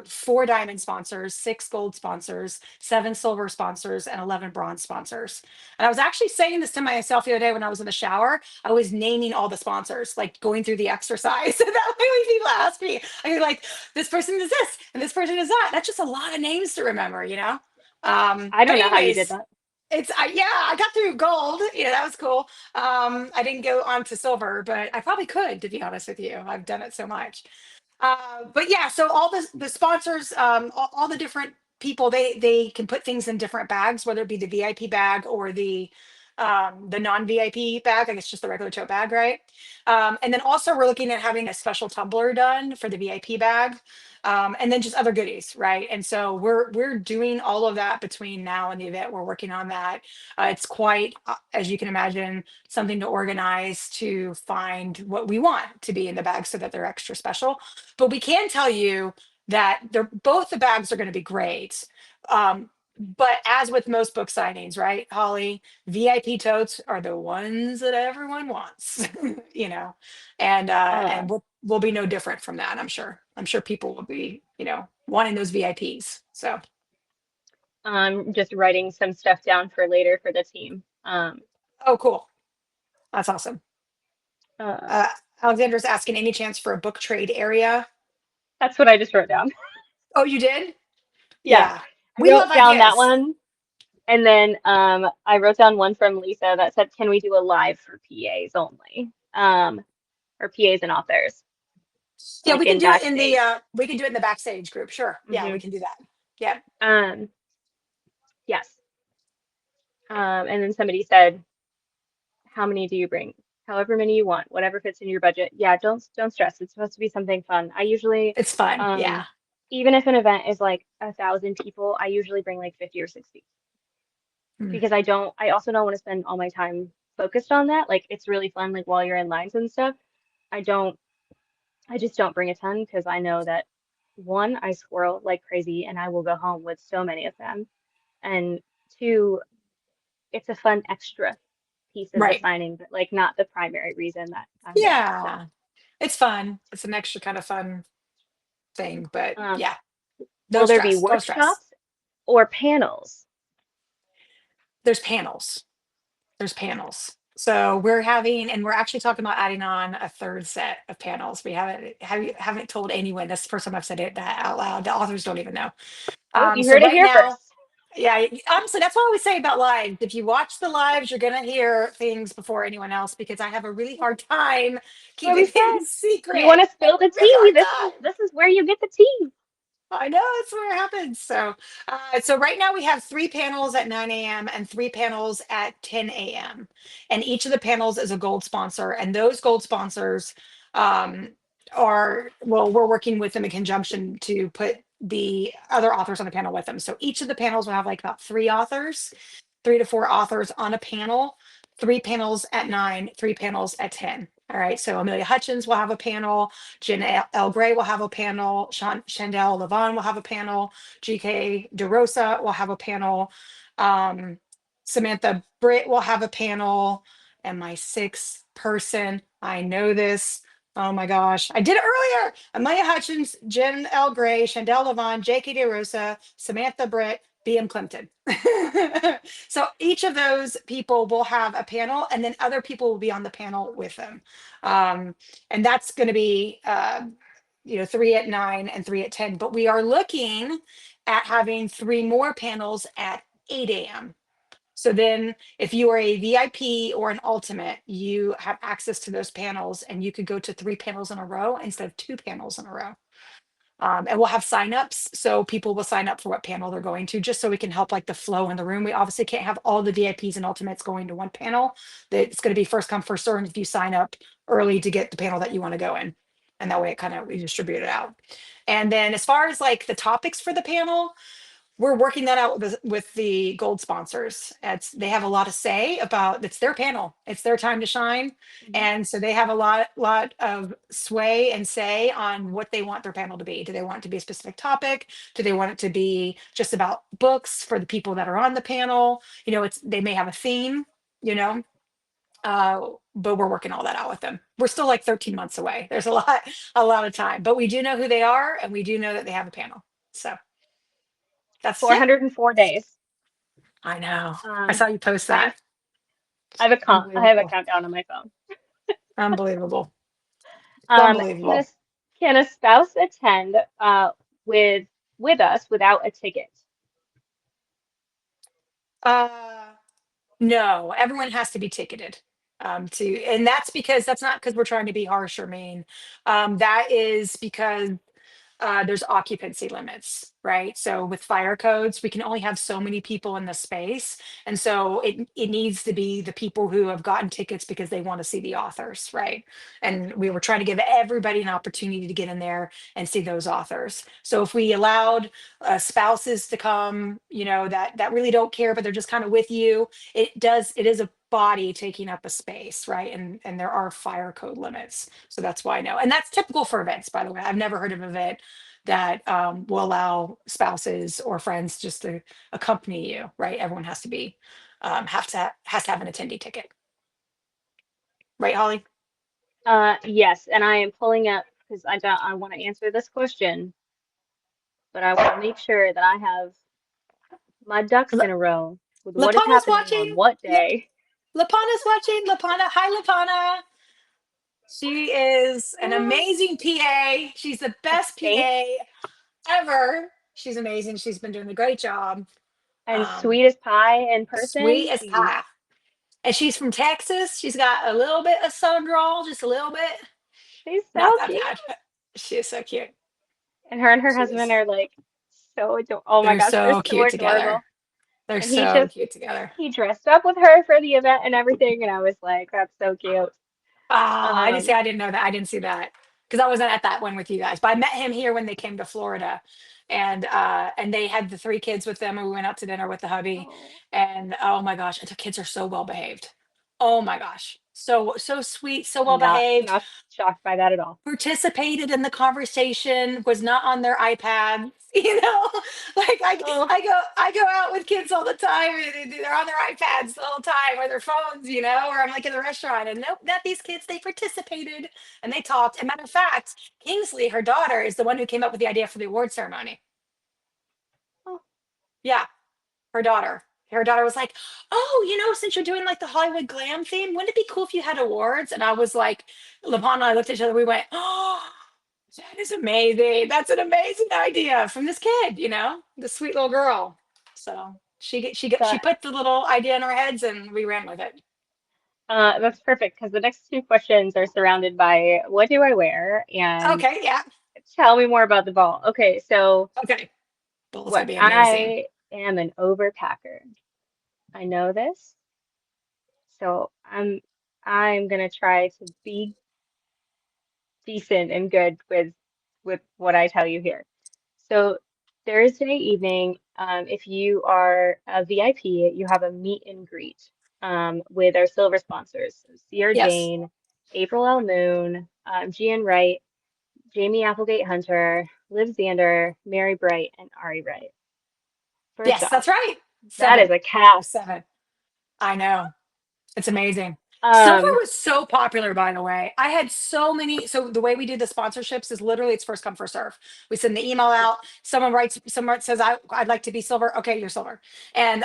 four diamond sponsors, six gold sponsors, seven silver sponsors, and 11 bronze sponsors. And I was actually saying this to myself the other day when I was in the shower. I was naming all the sponsors, like going through the exercise. So that way when people ask me, I can be like, this person is this and this person is that. That's just a lot of names to remember. I But don't know how you did anyways, that. yeah, I got through gold. Yeah, that was cool. I didn't go on to silver, but I probably could, to be honest with you. I've done it so much. But yeah, so all the sponsors, all the different people, they can put things in different bags, whether it be the VIP bag or the non-VIP bag. I guess just the regular tote bag, right? And then also we're looking at having a special tumbler done for the VIP bag. And then just other goodies, right? And so we're doing all of that between now and the event. We're working on that. It's quite, as you can imagine, something to organize to find what we want to be in the bag so that they're extra special. But we can tell you that they're both the bags are going to be great. But as with most book signings, right, Holly, VIP totes are the ones that everyone wants, you know, Uh, and we'll be no different from that. I'm sure. I'm sure people will be, wanting those VIPs. So, just writing some stuff down for later for the team. oh, cool, that's awesome. Uh, Uh, Alexander's asking any chance for a book trade area. that's what I just wrote down. Oh, you did? Yeah, Yeah, I we love wrote down that ideas. one, and then I wrote down one from Lisa that said, "Can we do a live for PAs only, or PAs and authors, Yeah, like we can in do it in the backstage?" we can do it in the backstage group. Sure. Yeah, we Hmm. can do that. Yeah. Um, yes. And then somebody said, "How many do you bring? However many you want, whatever fits in your budget." Yeah, don't stress. It's supposed to be something fun. I usually, It's fun. um, Yeah. even if an event is like 1,000 people, I usually bring like 50 or 60 Mm. because I also don't want to spend all my time focused on that. Like it's really fun, like while you're in lines and stuff. I don't, I just don't bring a ton because I know that one, I squirrel like crazy and I will go home with so many of them. And two, it's a fun extra piece of the Right. signing, but like not the primary reason that I'm there. So Yeah. It's fun. It's an extra kind of fun thing, but Um, yeah, no will there be stress. Don't stress. workshops or panels? There's panels. There's panels. So we're having, and we're actually talking about adding on a third set of panels. We haven't told anyone. That's the first time I've said it that out loud. The authors don't even know. Oh, you So heard it right here now, first. yeah, honestly, that's what I always say about live. If you watch the lives, you're gonna hear things before anyone else because I have a really hard time That's what we keeping said. things You secret. want to I have spill a the really tea? hard This is time. this is where you get the tea. I know that's where it happens. So right now we have three panels at 9 a.m. and three panels at 10 a.m. And each of the panels is a gold sponsor. And those gold sponsors um, well, we're working with them in conjunction to put the other authors on the panel with them. So each of the panels will have like about three authors, three to four authors on a panel, three panels at 9, three panels at 10. All right. So Amelia Hutchins will have a panel. Jen L. Gray will have a panel. Chandel Levon will have a panel. GK DeRosa will have a panel. Um, Samantha Britt will have a panel. And my sixth person, I know this. Oh my gosh, I did it earlier. Amelia Hutchins, Jen L. Gray, Chandel Levon, JK DeRosa, Samantha Britt, BM Clinton. So each of those people will have a panel, and then other people will be on the panel with them. Um, and that's going to be, three at 9 and three at 10. But we are looking at having three more panels at 8 a.m. So then, if you are a VIP or an ultimate, you have access to those panels and you could go to three panels in a row instead of two panels in a row. And we'll have signups. So people will sign up for what panel they're going to, just so we can help like the flow in the room. We obviously can't have all the VIPs and ultimates going to one panel. It's going to be first come, first served if you sign up early to get the panel that you want to go in. And that way it kind of we distribute it out. And then as far as like the topics for the panel, we're working that out with the gold sponsors. They have a lot to say about it's their panel, it's their time to shine, Mhm. and so they have a lot of sway and say on what they want their panel to be. Do they want it to be a specific topic? Do they want it to be just about books for the people that are on the panel? It's they may have a theme. You know, but we're working all that out with them. We're still like 13 months away. There's a lot of time, but we do know who they are, and we do know that they have a panel. So that's it. 404 days. I know. I Um, saw you post I that. I have a Unbelievable. countdown on my phone. Unbelievable. It's Can unbelievable. a spouse attend with with us without a ticket? Uh, no, everyone has to be ticketed. And that's not because we're trying to be harsh or mean. That is because there's occupancy limits, right? So with fire codes, we can only have so many people in the space. And so it needs to be the people who have gotten tickets because they want to see the authors, right? And we were trying to give everybody an opportunity to get in there and see those authors. So if we allowed spouses to come, that really don't care, but they're just kind of with you, it is a body taking up a space, right? And there are fire code limits. So that's why I know. And that's typical for events, by the way. I've never heard of an event that will allow spouses or friends just to accompany you, right? Everyone has to be has to have an attendee ticket, right, Holly? Yes, and I am pulling up because I want to answer this question, but I want to make sure that I have my ducks in La- a row with what is Lapana's happening on watching. what La- day. Lapana's watching. Lapana, hi, Lapana. She is an amazing PA. She's the best Thanks. PA ever. She's amazing. She's been doing a great job. And Um, sweet as pie in Sweet person. as pie. And she's from Texas. She's got a little bit of sun drawl, just a little bit. She's Not so that cute. bad. She is so cute. And her She husband is. are like so ador oh my They're gosh, they're so so cute adorable. together. They're And so cute together. he dressed up with her for the event and everything, and I was like, that's so cute. Ah, Um, I didn't know that. I didn't see that because I wasn't at that one with you guys. But I met him here when they came to Florida, and they had the three kids with them, and we went out to dinner with the hubby. oh, And oh my gosh, the kids are so well behaved. Oh my gosh. So sweet, so well Not behaved, not shocked by that at all. participated in the conversation, was not on their iPad, like Oh, I go out with kids all the time and they're on their iPads the whole time or their phones, or I'm like in the restaurant and nope, not these kids, they participated and they talked. And matter of fact, Kingsley, her daughter, is the one who came up with the idea for the award ceremony. oh, Yeah, her daughter. Her daughter was like, "Oh, since you're doing like the Hollywood glam theme, wouldn't it be cool if you had awards?" And I was like, LeBron and I looked at each other. We went, "Oh, that is amazing. That's an amazing idea from this kid, the sweet little girl." So she that put the little idea in our heads, and we ran with it. that's perfect because the next two questions are surrounded by what do I wear and Okay, yeah, tell me more about the ball. Okay, so okay. Bowl's what gonna be amazing. I am an overpacker. I know this, so I'm gonna try to be decent and good with what I tell you here. So Thursday evening, if you are a VIP, you have a meet and greet with our silver sponsors, so Sierra Yes, Jane, April L. Moon, Gian Wright, Jamie Applegate Hunter, Liv Zander, Mary Bright, and Ari Wright. First yes, off, that's right. that is Seven. a There's cast. seven. I know. It's amazing. Silver Um, was so popular, by the way. I had so many. So the way we do the sponsorships is literally it's first come, first serve. We send the email yeah, out. Someone says, I'd like to be silver. Okay, you're silver. And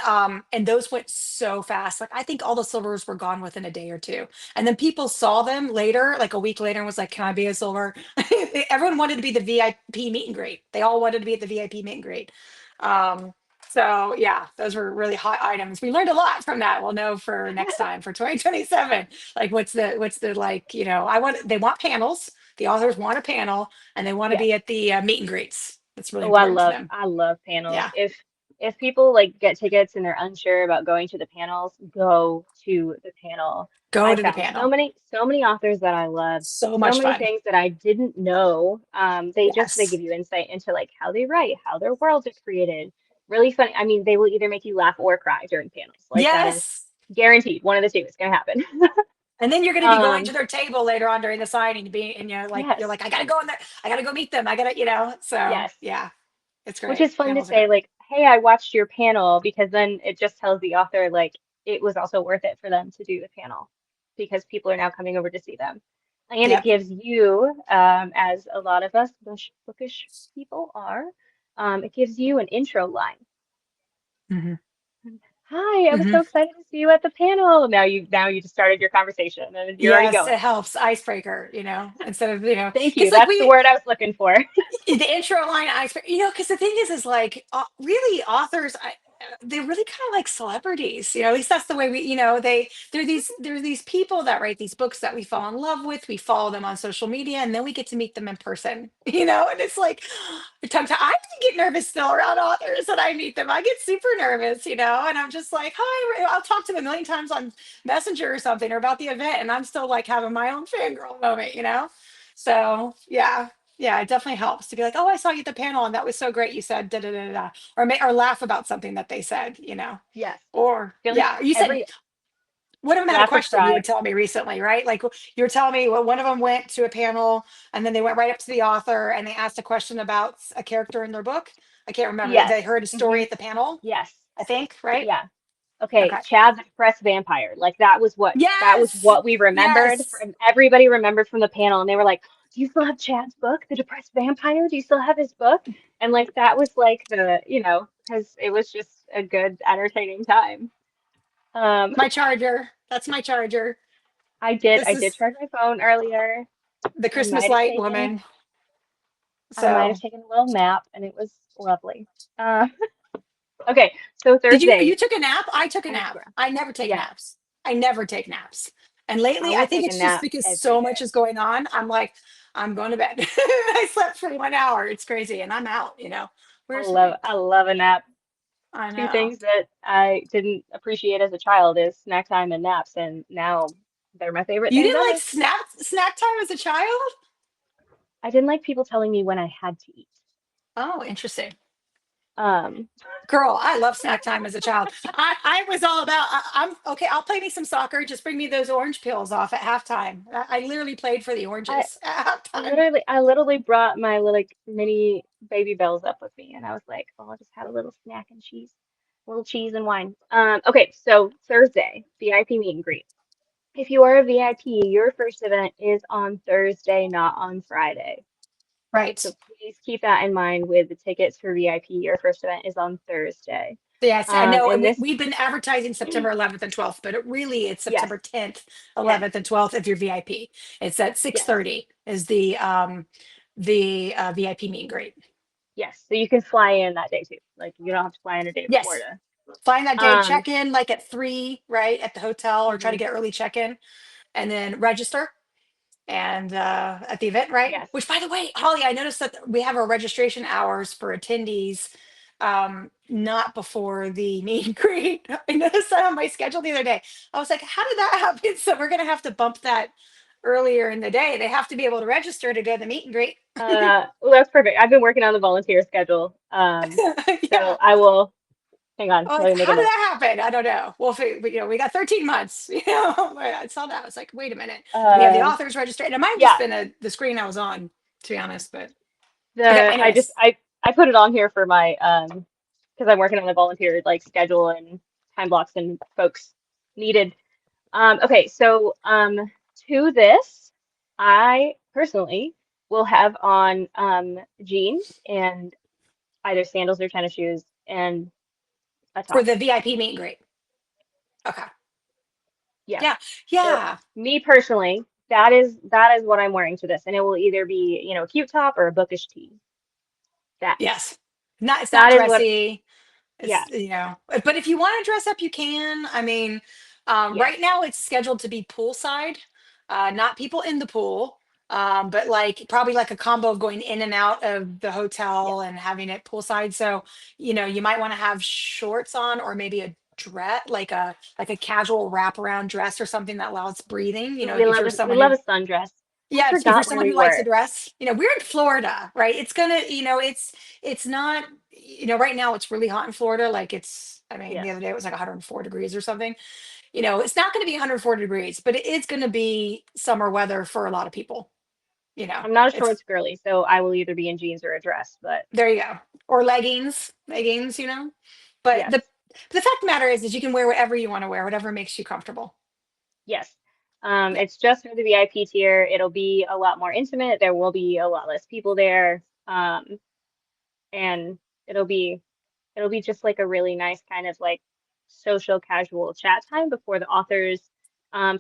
those went so fast. Like I think all the silvers were gone within a day or two. And then people saw them later, like a week later, and was like, "Can I be a silver?" Everyone wanted to be the VIP meet and greet. They all wanted to be at the VIP meet and greet. Um, so yeah, those were really hot items. We learned a lot from that. We'll know for next time for 2027. Like what's the like, they want panels. The authors want a panel and they want to yes. be at the meet and greets. That's really Oh, important to them. I love panels. Yeah. If people like get tickets and they're unsure about going to the panels, go to the panel. Go I to the found panel. so many authors that I love, So so much many fun. things that I didn't know. They Yes. give you insight into like how they write, how their worlds are created. Really funny. I mean, they will either make you laugh or cry during panels. Like that is Yes. guaranteed. One of the two is gonna happen. And then you're going to be going to Um, their table later on during the signing to be, and you're yes, like, I got to go in there. I got to go meet them. I got to, so yes. yeah, it's Which great. is fun to Panels are say, great. like, hey, I watched your panel because then it just tells the author, like, it was also worth it for them to do the panel because people are now coming over to see them. And it Yep. gives you, as a lot of us bookish people are, it gives you an intro line. Hmm. Hi, I was Hmm. so excited to see you at the panel. Now you just started your conversation and you're already Yes, going. it helps. Icebreaker, instead of, Thank you. because like That's the we, word I was looking for. the intro line icebreaker, because the thing is like, really authors, they're really kind of like celebrities, at least that's the way we, they're these people that write these books that we fall in love with. We follow them on social media and then we get to meet them in person, and it's like, I get nervous still around authors and I meet them. I get super nervous, and I'm just like, hi, I'll talk to them a million times on Messenger or something or about the event. And I'm still like having my own fangirl moment. So yeah, it definitely helps to be like, oh, I saw you at the panel and that was so great. You said da da da da, or laugh about something that they said. Yes. Or I feel like yeah, you said every one of them had a laugh or question you were cry. telling me recently, right? Like you were telling me, well, one of them went to a panel and then they went right up to the author and they asked a question about a character in their book. I can't remember. Yes. They heard a story Hmm. at the panel, Yes. I think, right? Yeah. Okay, Okay. Chad the depressed vampire. Like that was Yes. what we remembered Yes. from everybody remembered from the panel, and they were like, "Do you still have Chad's book, The Depressed Vampire? Do you still have his book?" And like that was like because it was just a good, entertaining time. Um, My charger. That's my charger. I This did is charge my phone earlier. the I Christmas might have light taken woman. I might have So taken a little nap, and it was lovely. Uh, okay, so did you Thursday, took a nap? I took a I was nap. square. I never take Yeah, naps. I never take naps. And I lately, I will think take a it's just nap because every so much day. is going on. I'm like, I'm going to bed. I slept for 1 hour. It's crazy. And I'm out. Where's my, I love a nap. I Two know. things that I didn't appreciate as a child is snack time and naps, and now they're my favorite You things didn't like ever. snack time as a child? I didn't like people telling me when I had to eat. Oh, interesting. Um, Girl, I love snack time as a child. I was all about, I'm okay. I'll play me some soccer. Just bring me those orange peels off at halftime. I literally played for the I oranges at halftime. I literally brought my little like mini baby bells up with me, and I was like, oh, I'll just have a little snack and cheese, a little cheese and wine. Okay, so Thursday, VIP meet and greet. If you are a VIP, your first event is on Thursday, not on Friday. Right. So please keep that in mind with the tickets for VIP. Your first event is on Thursday. Yes, I know. And this, We've been advertising September 11th and 12th, but it's yes, September 10th, 10th. 11th, and 12th if you're VIP. It's at Yes, 6:30 is the VIP meet and greet. yes. So you can fly in that day too. Like you don't have to fly in a day before Yes. to. Flying that day, Um, check in like at 3, right, at the hotel, or try to mhm, get early check-in and then register and at the event, right? yes. Which, by the way, Holly, I noticed that we have our registration hours for attendees not before the meet and greet. I noticed that on my schedule the other day. I was like, how did that happen? So we're gonna have to bump that earlier in the day. They have to be able to register to go to the meet and greet. Well, that's perfect. I've been working on the volunteer schedule. So Yeah. I will hang on. I'm Let like, me make a how did note. that happen? I don't know. Well, we got 13 months. I saw that. I was like, wait a minute. Do we have the Um, authors registered? It might have just yeah, been the screen I was on, to be honest. But okay, the I just anyways. I put it on here for my because I'm working on the volunteer like schedule and time blocks and folks needed. Okay, so to this, I personally will have on jeans and either sandals or tennis shoes and a For top. the VIP meet and greet. Okay. Yes. Yeah. So Yeah. me personally, that is what I'm wearing to this, and it will either be, a cute top or a bookish tee. That's Yes. Not it's not that is what dressy. It's yes. but if you want to dress up, you can. I mean, Yes. right now it's scheduled to be poolside, not people in the pool, but like probably like a combo of going in and out of the Yes. hotel and having it poolside. So, you might want to have shorts on or maybe a dress, like a casual wraparound dress or something that allows breathing. Ooh, If you're we someone love who a sundress. I yeah, if you're forgot where someone we who likes to were. dress, we're in Florida, right? It's gonna, it's not, right now it's really hot in Florida. Like I mean, the Yes. other day it was like 104 degrees or something. It's not going to be 104 degrees, but it is going to be summer weather for a lot of people. I'm not a It's shorts girly, so I will either be in jeans or a dress, but there you go. Or leggings. But yes. the fact of the matter is you can wear whatever you want to wear, whatever makes you comfortable. Yes. Yeah. It's just for the VIP tier. It'll be a lot more intimate. There will be a lot less people there. And it'll be it'll be just like a really nice kind of like social casual chat time before the authors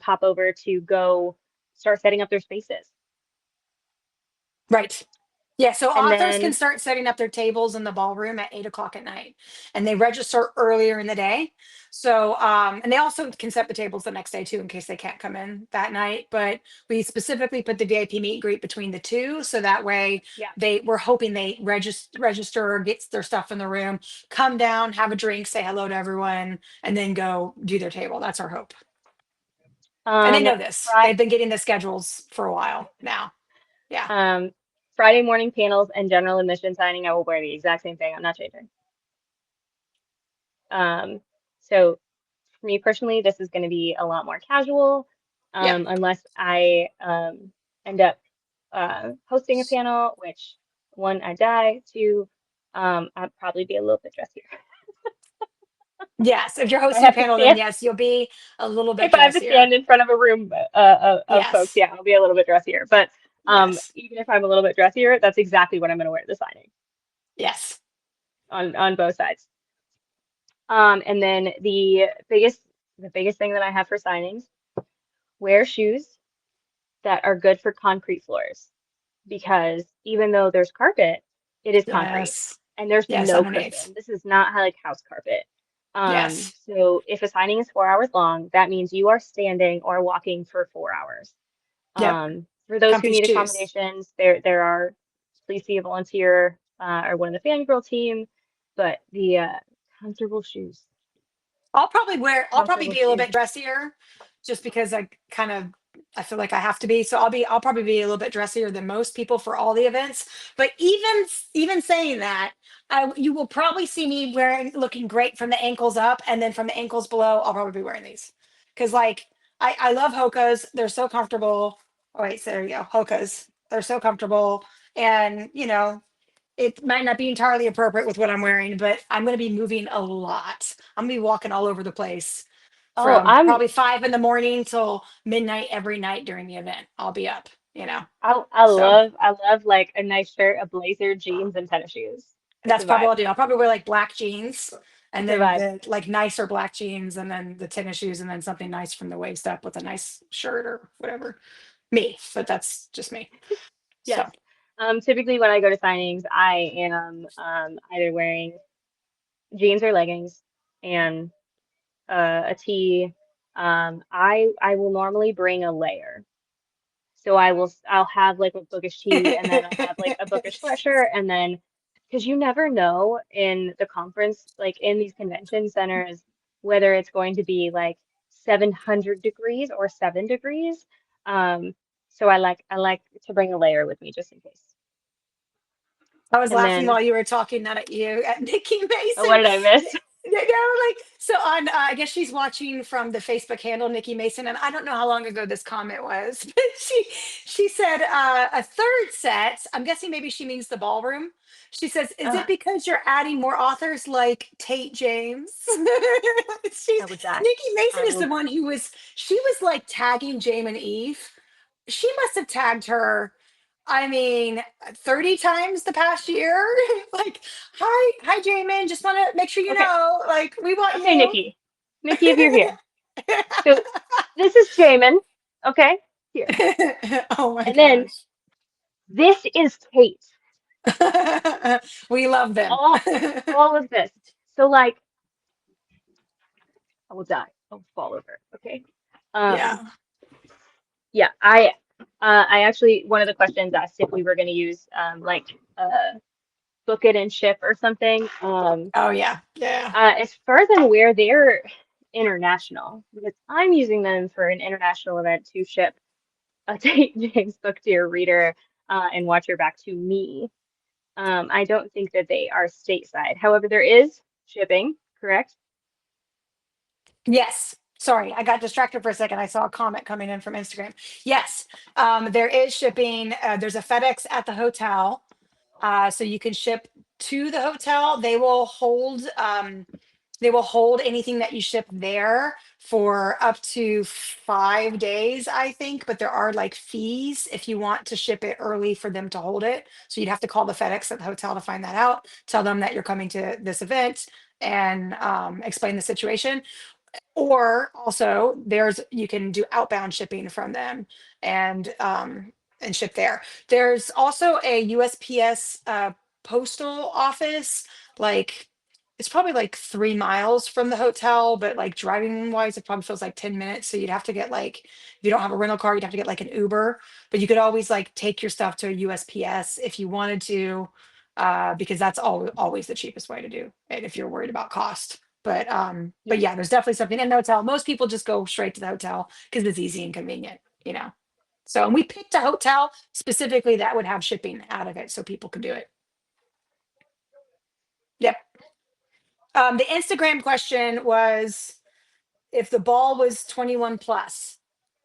pop over to go start setting up their spaces. Right. Yeah, so And authors can then start setting up their tables in the ballroom at 8 o'clock at night, and they register earlier in the day. So, and they also can set the tables the next day too, in case they can't come in that night. But we specifically put the VIP meet and greet between the two, so that way yeah. we're hoping they register, gets their stuff in the room, come down, have a drink, say hello to everyone, and then go do their table. That's our hope. And they Um know this. Fri They've been getting the schedules for a while now. Yeah. um Friday morning panels and general admission signing, I will wear the exact same thing. I'm not changing. Um so for me personally, this is going to be a lot more casual, Yep. unless I end up hosting a panel, which one, I die, two, I'd probably be a little bit dressier. Yes, if you're If I hosting a have to panel, then stand, yes, you'll be a little bit if I have to stand dressier. in front of a room of folks, Yes, yeah, I'll be a little bit dressier. But yes, even if I'm a little bit dressier, that's exactly what I'm going to wear at the signing yes. on both sides. And then the biggest thing that I have for signings, wear shoes that are good for concrete floors, because even though there's carpet, it is concrete Yes, and there's yes, no underneath. cushion. This is not like house carpet. Yes, So if a signing is 4 hours long, that means you are standing or walking for 4 hours. yep. For those who Comfy need shoes. accommodations, there are, please see a volunteer or one of the fangirl team, but the comfortable shoes, I'll probably comfortable be a little shoes. bit dressier just because I kind of I feel like I have to be. So I'll probably be a little bit dressier than most people for all the events. But even saying that, you will probably see me wearing looking great from the ankles up, and then from the ankles below, I'll probably be wearing these. Because like I love Hokas. They're so comfortable. Oh wait, so there you go. Hokas. They're so comfortable. And it might not be entirely appropriate with what I'm wearing, but I'm going to be moving a lot. I'm going to be walking all over the place Oh, from probably 5 in the morning till midnight every night during the event. I'll be up. I So love like a nice shirt, a blazer, jeans, and tennis shoes. It's that's a probably what vibe. I'll do. I'll probably wear like black jeans and It's a then vibe. the like nicer black jeans and then the tennis shoes and then something nice from the waist up with a nice shirt or whatever. Me, but that's just me. So Yes. Typically when I go to signings, I am either wearing jeans or leggings and a tee. I will normally bring a layer. So I'll have like a bookish tee and then I'll have like a bookish sweatshirt and then because you never know in the conference, like in these convention centers, whether it's going to be like 700 degrees or 7 degrees. Um, so I like to bring a layer with me just in case. I was And laughing while then, you were talking, not at you, at Nikki oh, what Mason. did I miss? Like so on. I guess she's watching from the Facebook handle Nikki Mason, and I don't know how long ago this comment was, but she said a third set. I'm guessing maybe she means the ballroom. She says, "Is it Ugh, because you're adding more authors like Tate James?" I would die. Nikki Mason I is will the die. one who was. She was like tagging Jame and Eve. She must have tagged her. I mean, 30 times the past year. Like, hi, Jamin. Just want to make sure you Okay, know, like, we want okay, you. Nikki. Nikki, if you're here. So this is Jamin. Okay, here. Oh my And then gosh. this is Kate. We love them. All all of this. So like I will die. I'll fall over. Okay. Um, Yeah. yeah, I actually one of the questions asked if we were going to use book it and ship or something. Oh, yeah. Yeah. As far as I'm aware, they're international because I'm using them for an international event to ship a James book to your reader and watcher back to me. I don't think that they are stateside. However, there is shipping, correct? Yes. Sorry, I got distracted for a second. I saw a comment coming in from Instagram. Yes, there is shipping. There's a FedEx at the hotel. So you can ship to the hotel. They will hold anything that you ship there for up to 5 days, I think. But there are like fees if you want to ship it early for them to hold it. So you'd have to call the FedEx at the hotel to find that out. Tell them that you're coming to this event and explain the situation. Or also there's you can do outbound shipping from them and ship there. There's also a USPS postal office, like it's probably like 3 miles from the hotel, but like driving wise it probably feels like 10 minutes. So you'd have to get like if you don't have a rental car, you'd have to get like an Uber, but you could always like take your stuff to a USPS if you wanted to, because that's always the cheapest way to do it if you're worried about cost. But Yeah. yeah, there's definitely something in the hotel. Most people just go straight to the hotel because it's easy and convenient. So, and we picked a hotel specifically that would have shipping out of it so people could do it. Yep. The Instagram question was if the ball was 21 plus.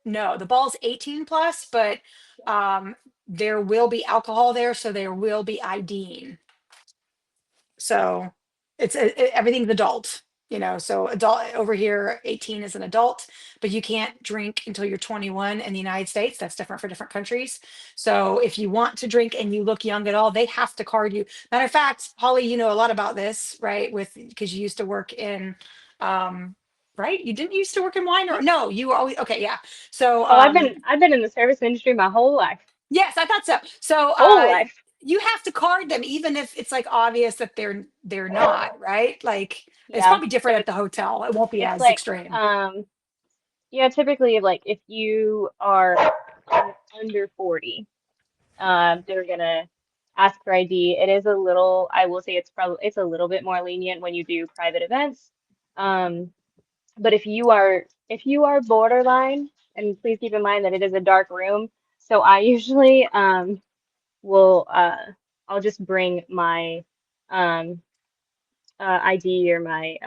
No, the ball's 18 plus, but um, there will be alcohol there, so there will be IDing. So everything's adult. So adult over here, 18 is an adult, but you can't drink until you're 21 in the United States. That's different for different countries. So if you want to drink and you look young at all, they have to card you. Matter of fact, Holly, you know a lot about this, right? With because you used to work in um right? You didn't used to work in wine, or Yep. no, you were always okay, yeah. So Oh, I've been in the service industry my whole life. yes, I thought so. So Whole life. you have to card them even if it's like obvious that they're not, right? Like it's Yeah. probably So different at the hotel. It won't be it's as like extreme. yeah, typically like if you are under 40, they're gonna ask for ID. It is a little, I will say it's a little bit more lenient when you do private events. Um, but if you are borderline. and please keep in mind that it is a dark room. So I usually will I'll just bring my um ID or my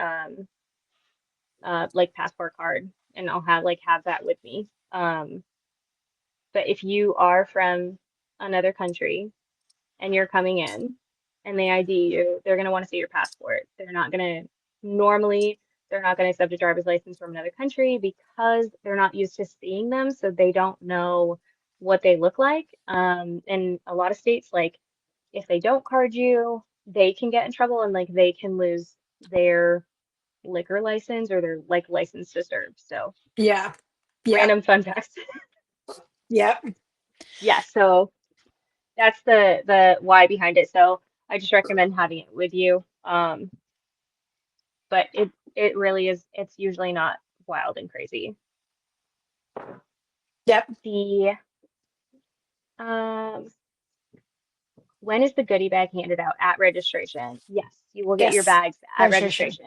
like passport card, and I'll have that with me. But if you are from another country and you're coming in and they ID you, they're going to want to see your passport. Normally, they're not going to accept a driver's license from another country because they're not used to seeing them, so they don't know what they look like. In a lot of states, like if they don't card you, they can get in trouble and like they can lose their liquor license or their like license to serve. So Yeah. Yep. random fun facts. Yep. Yeah, so that's the why behind it. So I just recommend having it with you. But it really is, it's usually not wild and crazy. Yep. The um when is the goodie bag handed out? At registration? Yes, you will get your Yes. bags at Registration. registration.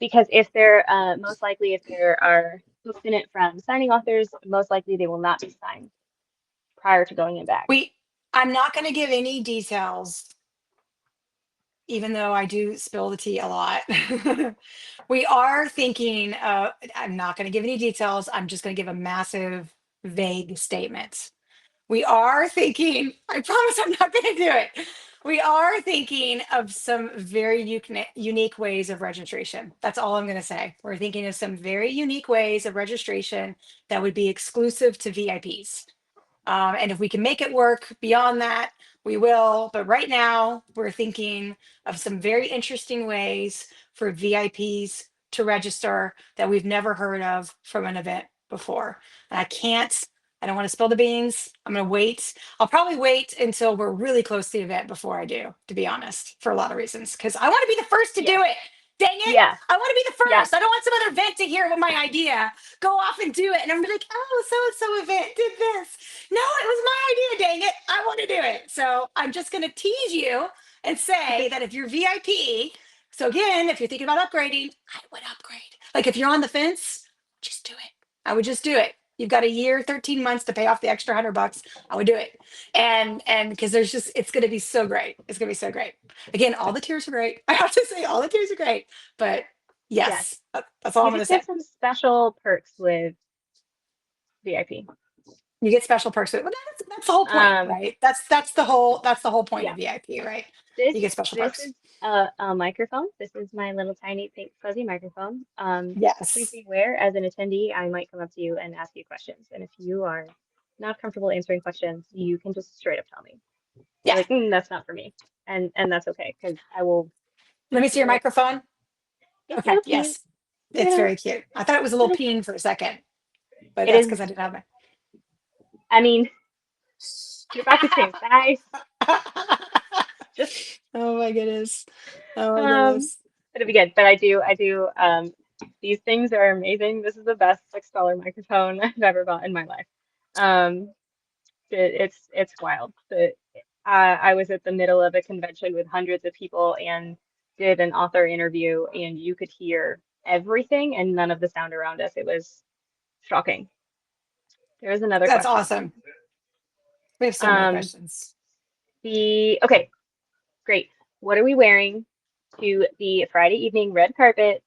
Because if they're most likely if there are books in it from signing authors, most likely they will not be signed prior to going in bags. We I'm not going to give any details, even though I do spill the tea a lot. We are thinking, I'm not going to give any details. I'm just going to give a massive, vague statement. We are thinking, I promise I'm not going to do it. We are thinking of some very unique ways of registration. That's all I'm going to say. We're thinking of some very unique ways of registration that would be exclusive to VIPs. And if we can make it work beyond that, we will. But right now, we're thinking of some very interesting ways for VIPs to register that we've never heard of from an event before. And I don't want to spill the beans. I'm going to wait. I'll probably wait until we're really close to the event before I do, to be honest, for a lot of reasons, because I want to be the first to Yeah, do it. Dang it. yeah, I want to be the yeah. first. I don't want some other event to hear about my idea, go off and do it. And I'm gonna be like, oh, so and so event did this. No, it was my idea, dang it. I want to do it. So I'm just going to tease you and say that if you're VIP, so again, if you're thinking about upgrading, I would upgrade. Like if you're on the fence, just do it. I would just do it. You've got a year, 13 months to pay off the extra $100. I would do it. And because there's just, it's going to be so great. It's going to be so great. Again, all the tiers are great. I have to say, all the tiers are great. But Yes. yes, that's all I'm You going to just say. get some special perks with VIP. You get special perks. Well, that's the whole point, Um, right? That's the whole point yeah. of VIP, right? This You get special this perks. is a microphone. This is my little tiny pink fuzzy microphone. Please Yes. be aware, as an attendee, I might come up to you and ask you questions. And if you are not comfortable answering questions, you can just straight up tell me. Be Yeah. like, that's not for me, and that's okay, because I will Let me see be your like, microphone. it's Okay. so cute, Yes. It's very cute. I thought it was a little little. peen for a second, but It that's is. because I didn't have I mean, you're about the same size. my. Just Oh my goodness. Oh my um, goodness. it'll be good. But I do. These things are amazing. This is the best $6 microphone I've ever bought in my life. Um, it's wild. I was at the middle of a convention with hundreds of people and did an author interview, and you could hear everything and none of the sound around us. It was shocking. There was another That's question. awesome. We have so many Um, questions. the okay, great. What are we wearing to the Friday evening red carpet,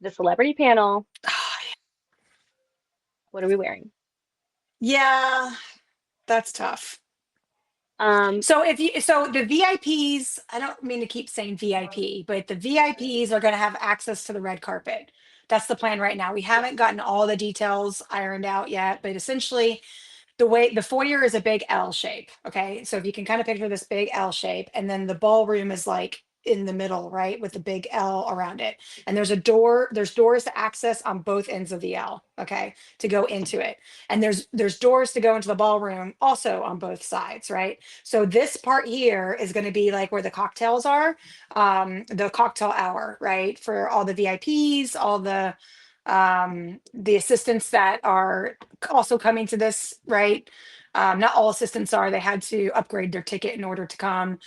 the celebrity panel? What are we wearing? Yeah, that's tough. Um, So if you so the VIPs, I don't mean to keep saying VIP, but the VIPs are going to have access to the red carpet. That's the plan right now. We yes. haven't gotten all the details ironed out yet, but essentially the way the foyer is a big L shape. Okay. So if you can kind of picture this big L shape, and then the ballroom is like in the middle, right, with the big L around it. And there's doors to access on both ends of the L, okay, to go into it. And there's doors to go into the ballroom also on both sides, right? So this part here is going to be like where the cocktails are, the cocktail hour, right? For all the VIPs, all the The assistants that are also coming to this, right? Not all assistants are, they had to upgrade their ticket in order to come.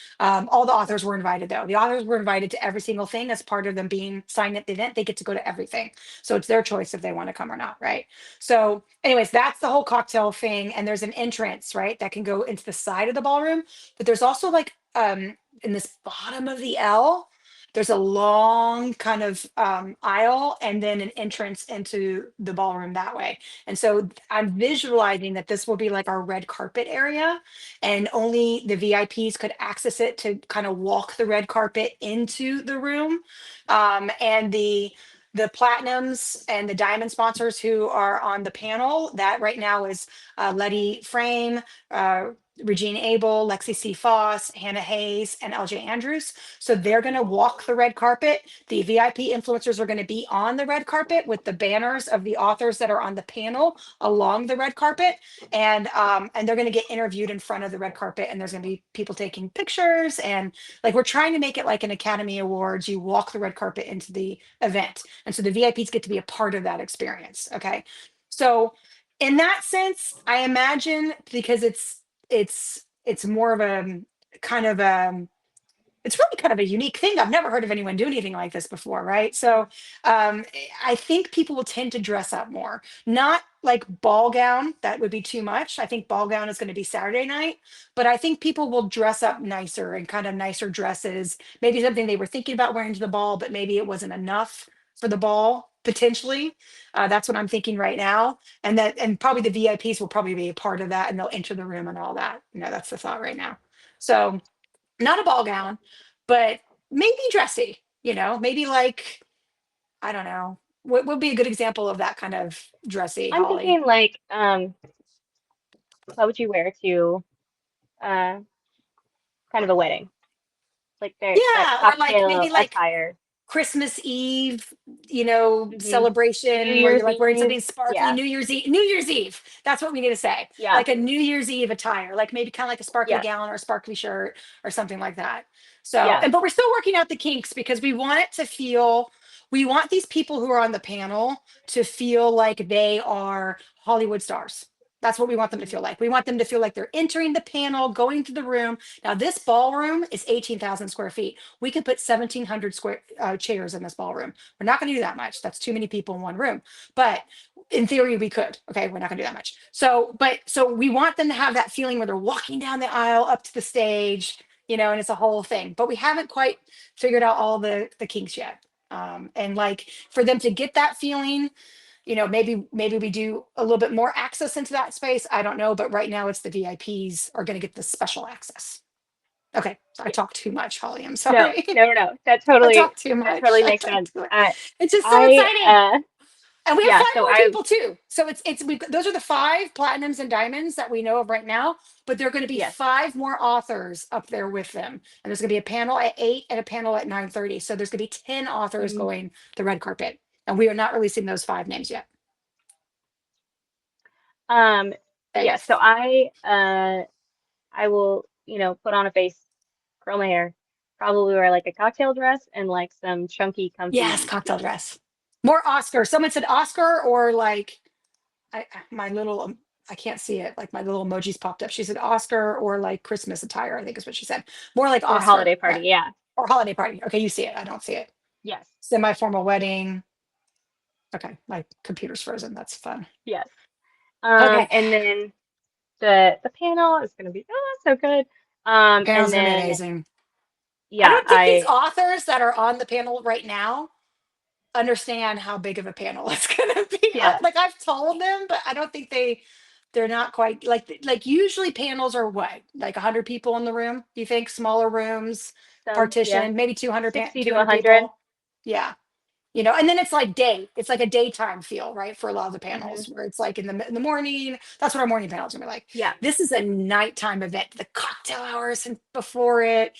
All the authors were invited though. The authors were invited to every single thing as part of them being signed at the event. They get to go to everything. So it's their choice if they want to come or not, right? So, anyways, that's the whole cocktail thing. And there's an entrance, right, that can go into the side of the ballroom. But there's also like in this bottom of the L, there's a long kind of aisle and then an entrance into the ballroom that way. And so I'm visualizing that this will be like our red carpet area, and only the VIPs could access it to kind of walk the red carpet into the room. And the platinums and the diamond sponsors who are on the panel, that right now is Letty Frame, uh, Regina Abel, Lexi C. Foss, Hannah Hayes, and LJ Andrews. So they're going to walk the red carpet. The VIP influencers are going to be on the red carpet with the banners of the authors that are on the panel along the red carpet, and they're going to get interviewed in front of the red carpet. And there's going to be people taking pictures, and like we're trying to make it like an Academy Awards. You walk the red carpet into the event, and so the VIPs get to be a part of that experience. Okay, so in that sense, I imagine because it's more of a kind of it's really kind of a unique thing. I've never heard of anyone do anything like this before, right? So I think people will tend to dress up more. Not like ball gown, that would be too much. I think ball gown is going to be Saturday night, but I think people will dress up nicer and kind of nicer dresses. Maybe something they were thinking about wearing to the ball, but maybe it wasn't enough for the ball potentially. That's what I'm thinking right now. And probably the VIPs will probably be a part of that, and they'll enter the room and all that. That's the thought right now. So not a ball gown, but maybe dressy, maybe like, I don't know. What would be a good example of that kind of dressy, I'm Holly? thinking like, what would you wear to uh kind of a wedding? Like there that Yeah, or like cocktail maybe like attire. Christmas Eve, Hmm. New celebration where you're Year's like wearing Eve. something sparkly. Yeah. New Year's Eve. That's what we need to say. Yeah. Like a New Year's Eve attire, like maybe kind of like a sparkly Yes. gown or a sparkly shirt or something like that. So, Yeah. but we're still working out the kinks because we want it to feel, we want these people who are on the panel to feel like they are Hollywood stars. That's what we want them to feel Hmm. like. We want them to feel like they're entering the panel, going to the room. Now, this ballroom is 18,000 square feet. We could put 1,700 square chairs in this ballroom. We're not going to do that much. That's too many people in one room. But in theory, we could. Okay, we're not going to do that much. So we want them to have that feeling where they're walking down the aisle up to the stage, and it's a whole thing. But we haven't quite figured out all the kinks yet. And like for them to get that feeling, maybe we do a little bit more access into that space. I don't know, but right now it's the VIPs are going to get the special access. Okay, I Yeah. talked too much, Holly. I'm No, sorry. no, no, no. I talked too That much. totally I makes talked sense. too much. It's just so I exciting. And we have yeah, five so more I people too. So those are the five platinums and diamonds that we know of right now. But there are going to be yes. five more authors up there with them, and there's going to be a panel at 8 and a panel at 9:30. So there's going to be 10 authors Hmm. going the red carpet, and we are not releasing those five names yet. Um yeah, so Yes, I will, put on a face, curl my hair, probably wear like a cocktail dress and like some chunky, yes, comfy cocktail heels. dress. More Oscar. Someone said Oscar or like my little I can't see it. Like my little emojis popped up. She said Oscar or like Christmas attire, I think is what she said. More like Or Oscar, holiday party, yeah. or holiday party. Okay, you see it. I don't see it. Yes. Semi-formal wedding. Okay, my computer's frozen. That's fun. Yes. Okay, And then the panel is gonna be so good. And panel's gonna be then amazing. I yeah, don't think these authors that are on the panel right now understand how big of a panel it's gonna be. yeah, Like I've told them, but I don't think they're not quite like usually panels are what, like 100 people in the room. Do you think smaller rooms, yeah, partition, maybe 60 to 200 100. people? Yeah. And then it's like a daytime feel, right? For a lot of the Hmm. panels where it's like in the morning. That's what our morning panels are gonna be like. Yeah, This is a nighttime event, the cocktail hours and before it.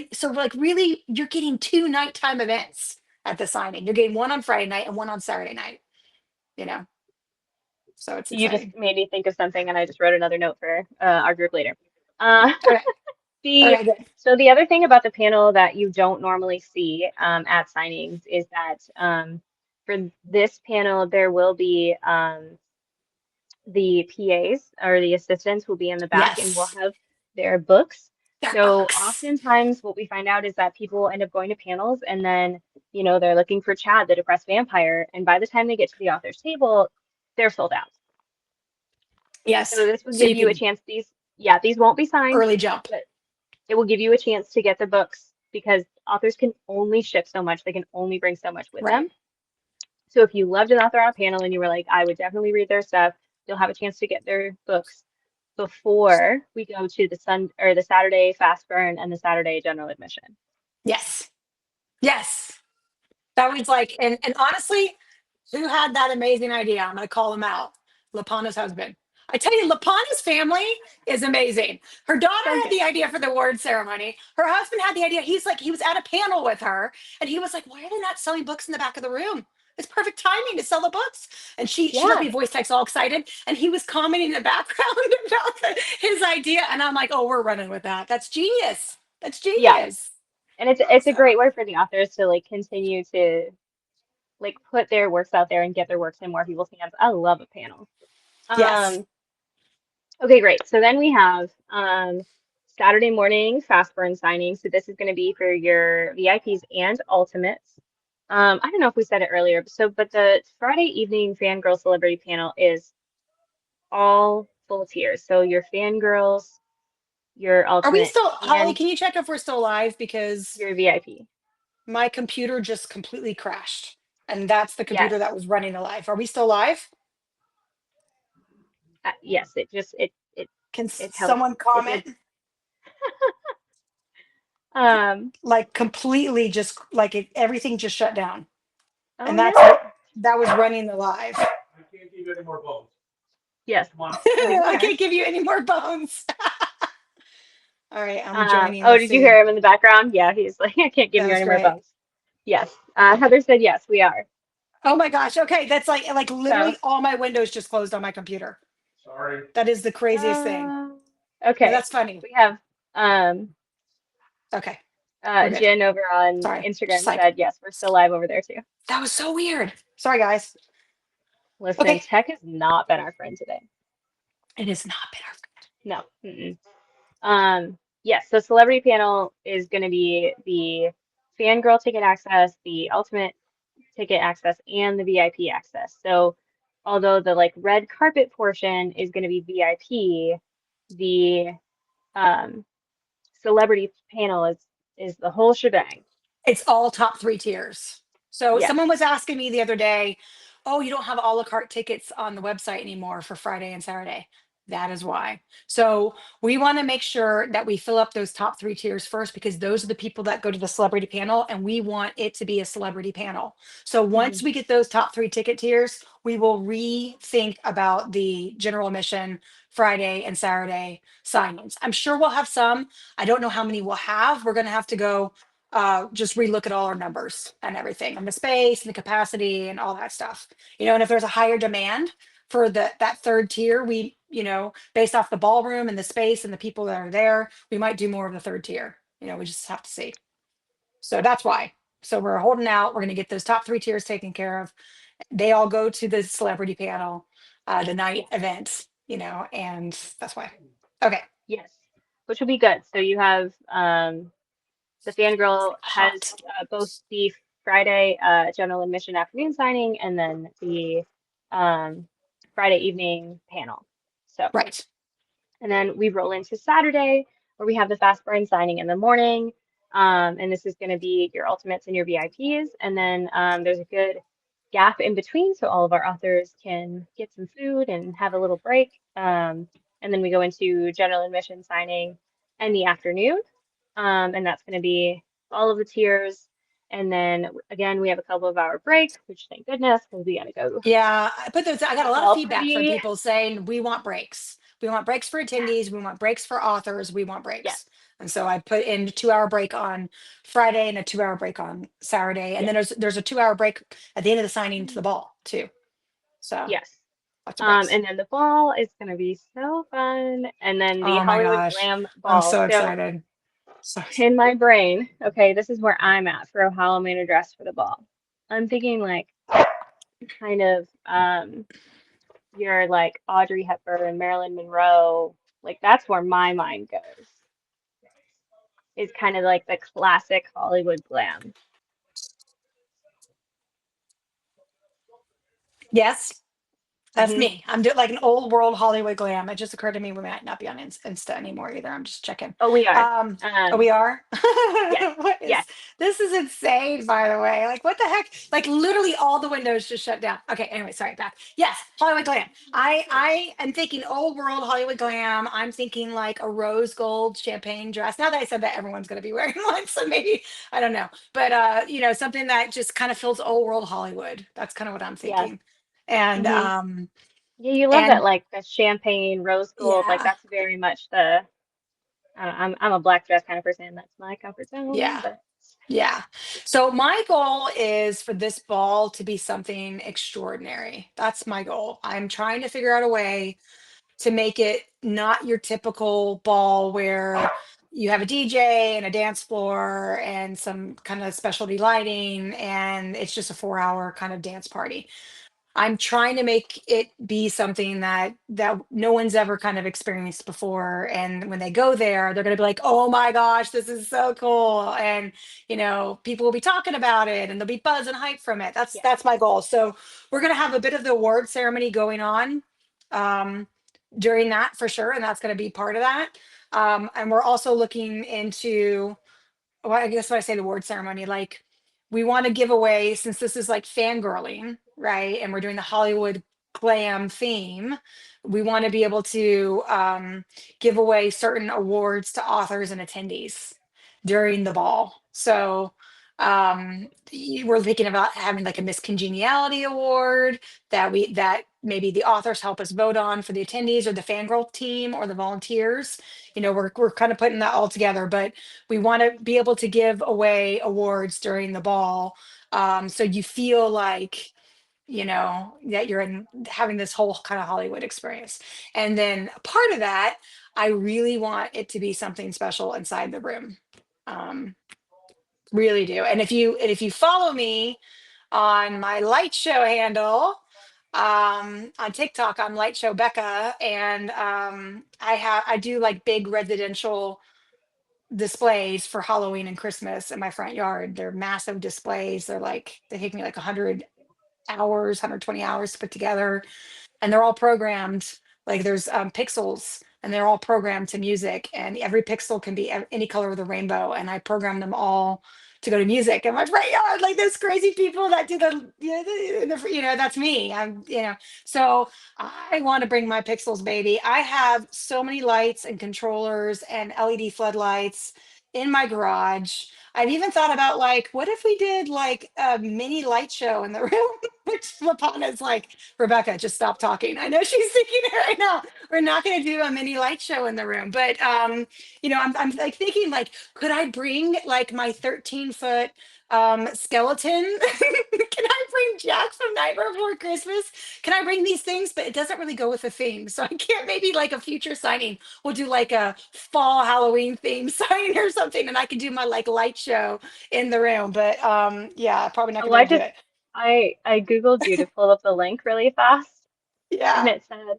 It's so like really you're getting two nighttime events at the signing. You're getting one on Friday night and one on Saturday night, you know. So it's you just exciting. made me think of something, and I just wrote another note for our group later. Uh, Okay. the Okay, good. so the other thing about the panel that you don't normally see at signings is that for this panel, there will be the PAs or the assistants will be in the back and we'll Yes. have their books. Their So books. oftentimes what we find out is that people end up going to panels and then, they're looking for Chad, the depressed vampire, and by the time they get to the author's table, they're sold out. So Yes. this will So give you you a can chance. Yeah, these won't be signed, early jump. but it will give you a chance to get the books because authors can only ship so much. They can only bring so much with Right. them. So if you loved an author on a panel and you were like, I would definitely read their stuff, you'll have a chance to get their books before we go to the Saturday fast burn and the Saturday general admission. Yes. Yes. That was like, and honestly, who had that amazing idea? I'm gonna call him out. Lapana's husband. I tell you, Lapana's family is amazing. Her daughter had Okay. the idea for the award ceremony. Her husband had the idea. He's like, he was at a panel with her, and he was like, "Why are they not selling books in the back of the room? It's perfect timing to sell the books." And she let Yeah. me voice text all excited, and he was commenting in the background about his idea, and I'm like, "Oh, we're running with that. That's genius. That's Yeah. genius." And it's a So great way for the authors to like continue to like put their works out there and get their works in more people's hands. I love a panel. yes. Um, Okay, great. So then we have Saturday morning fast burn signing. So this is going to be for your VIPs and ultimates. I don't know if we said it earlier, but the Friday evening fangirl celebrity panel is all full tiers. So your fangirls, your Are we ultimate, still, Holly? and Can you check if we're still live? Because your VIP. my computer just completely crashed. And that's the computer that Yes. was running the live. Are we still live? Yes, Can it held someone it comment? did. Um, Like completely just like everything just shut down. oh And that's no. what that was running the live. Yes. I Okay. can't give you any more bones. All right, I'm joining. Oh, Let's did you see. hear him in the background? Yeah, he's like, I can't give That you was any more great. bones. Yes. Heather said yes, we are. Oh my gosh. Okay. That's like So, literally all my windows just closed on my computer. That is the craziest thing. uh, No, okay. that's funny. We have um Okay. We're good. Jen over on Sorry. Just Instagram like said yes, we're still live over there too. that was so weird. Sorry, guys. Listen, Okay. tech has not been our friend today. It has not been our No. Mm-mm. Yes, so celebrity panel is going to be the fangirl ticket access, the ultimate ticket access, and the VIP access. So although the like red carpet portion is going to be VIP, the um, celebrity panel is the whole shebang. It's all top three tiers. So Yes. someone was asking me the other day, "Oh, you don't have a la carte tickets on the website anymore for Friday and Saturday." That is why. So we want to make sure that we fill up those top three tiers first because those are the people that go to the celebrity panel and we want it to be a celebrity panel. So Hmm. once we get those top three ticket tiers, we will rethink about the general admission Friday and Saturday signings. I'm sure we'll have some. I don't know how many we'll have. We're going to have to go just relook at all our numbers and everything and the space and the capacity and all that stuff. And if there's a higher demand for that third tier, we, based off the ballroom and the space and the people that are there, we might do more of the third tier. We just have to see. So that's why. So we're holding out. We're going to get those top three tiers taken care of. They all go to the celebrity panel, the night Yes. event, and that's why. Okay. Yes. Which will be good. So you have the fangirl has Hot. both the Friday general admission afternoon signing and then the um, Friday evening panel. So, Right. and then we roll into Saturday where we have the fast burn signing in the morning. And this is going to be your ultimates and your VIPs. And then there's a good gap in between so all of our authors can get some food and have a little break. And then we go into general admission signing in the afternoon. And that's going to be all of the tiers. And then again, we have a couple of hour break, which thank goodness, because we got to go Yeah, I got a make lot of all feedback from pretty. people saying we want breaks. We want breaks for Yeah. attendees. We want breaks for authors. We want Yes. breaks. And so I put in a 2 hour break on Friday and a 2 hour break on Saturday. And then Yes. there's a 2 hour break at the end of the signing to the ball too. So Yes. lots of breaks. And then the ball is going to be so fun. And then the Oh my Hollywood gosh. Glam I'm ball. so So excited. So in my brain, okay, this is where I'm at for how I'm going to dress for the ball. I'm thinking like kind of your like Audrey Hepburn, Marilyn Monroe, like that's where my mind goes. Is kind of like the classic Hollywood glam. Yes. That's Hmm. me. I'm doing like an old world Hollywood glam. It just occurred to me we might not be on Insta anymore either. I'm just checking. Oh, we are. Um, oh, Um, we are. yes, What is yes. this? Is insane, by the way. Like, what the heck? Like, literally, all the windows just shut down. Okay. Anyway, sorry. Back. Yes, Hollywood glam. I am thinking old world Hollywood glam. I'm thinking like a rose gold champagne dress. Now that I said that, everyone's going to be wearing one, so maybe I don't know. But something that just kind of feels old world Hollywood. That's kind of what I'm Yes. thinking. And Hmm. Yeah, you love that and like the champagne rose gold. Like yeah, that's very much the I'm a black dress kind of person. That's my comfort zone. yeah, But yeah. So my goal is for this ball to be something extraordinary. That's my goal. I'm trying to figure out a way to make it not your typical ball where you have a DJ and a dance floor and some kind of specialty lighting and it's just a 4 hour kind of dance party. I'm trying to make it be something that no one's ever kind of experienced before. And when they go there, they're gonna be like, oh my gosh, this is so cool. And people will be talking about it and they'll be buzz and hype from it. That's yes. that's my goal. So we're gonna have a bit of the award ceremony going on um during that for sure. And that's gonna be part of that. And we're also looking into well, I guess when I say the award ceremony, like we want to give away since this is like fangirling, right? And we're doing the Hollywood glam theme. We want to be able to give away certain awards to authors and attendees during the ball. So we're thinking about having like a Miss Congeniality award that maybe the authors help us vote on for the attendees or the fangirl team or the volunteers. We're kind of putting that all together, but we want to be able to give away awards during the ball so you feel like that you're in having this whole kind of Hollywood experience. And then part of that, I really want it to be something special inside the room. um, really do. And if you follow me on my light show handle on TikTok, I'm Light Show Becca, and I do like big residential displays for Halloween and Christmas in my front yard. They're massive displays. They take me like 100 hours, 120 hours to put together, and they're all programmed. Like there's pixels, and they're all programmed to music, and every pixel can be any color of the rainbow. And I program them all to go to music in my front yard. Like those crazy people that do that's me. So I want to bring my pixels, baby. I have so many lights and controllers and LED floodlights in my garage. I've even thought about like, what if we did like a mini light show in the room? Which Lapana's like, Rebecca, just stop talking. I know she's thinking it right now. We're not going to do a mini light show in the room, but I'm like thinking like, could I bring like my 13-foot skeleton? Can I bring Jack from Nightmare Before Christmas? Can I bring these things? But it doesn't really go with the theme, so I can't. Maybe like a future signing, we'll do like a fall Halloween theme signing or something, and I can do my like light show in the room. But yeah, probably not Oh, gonna be able to do it. I Googled you to pull up the link really fast, and Yeah. it said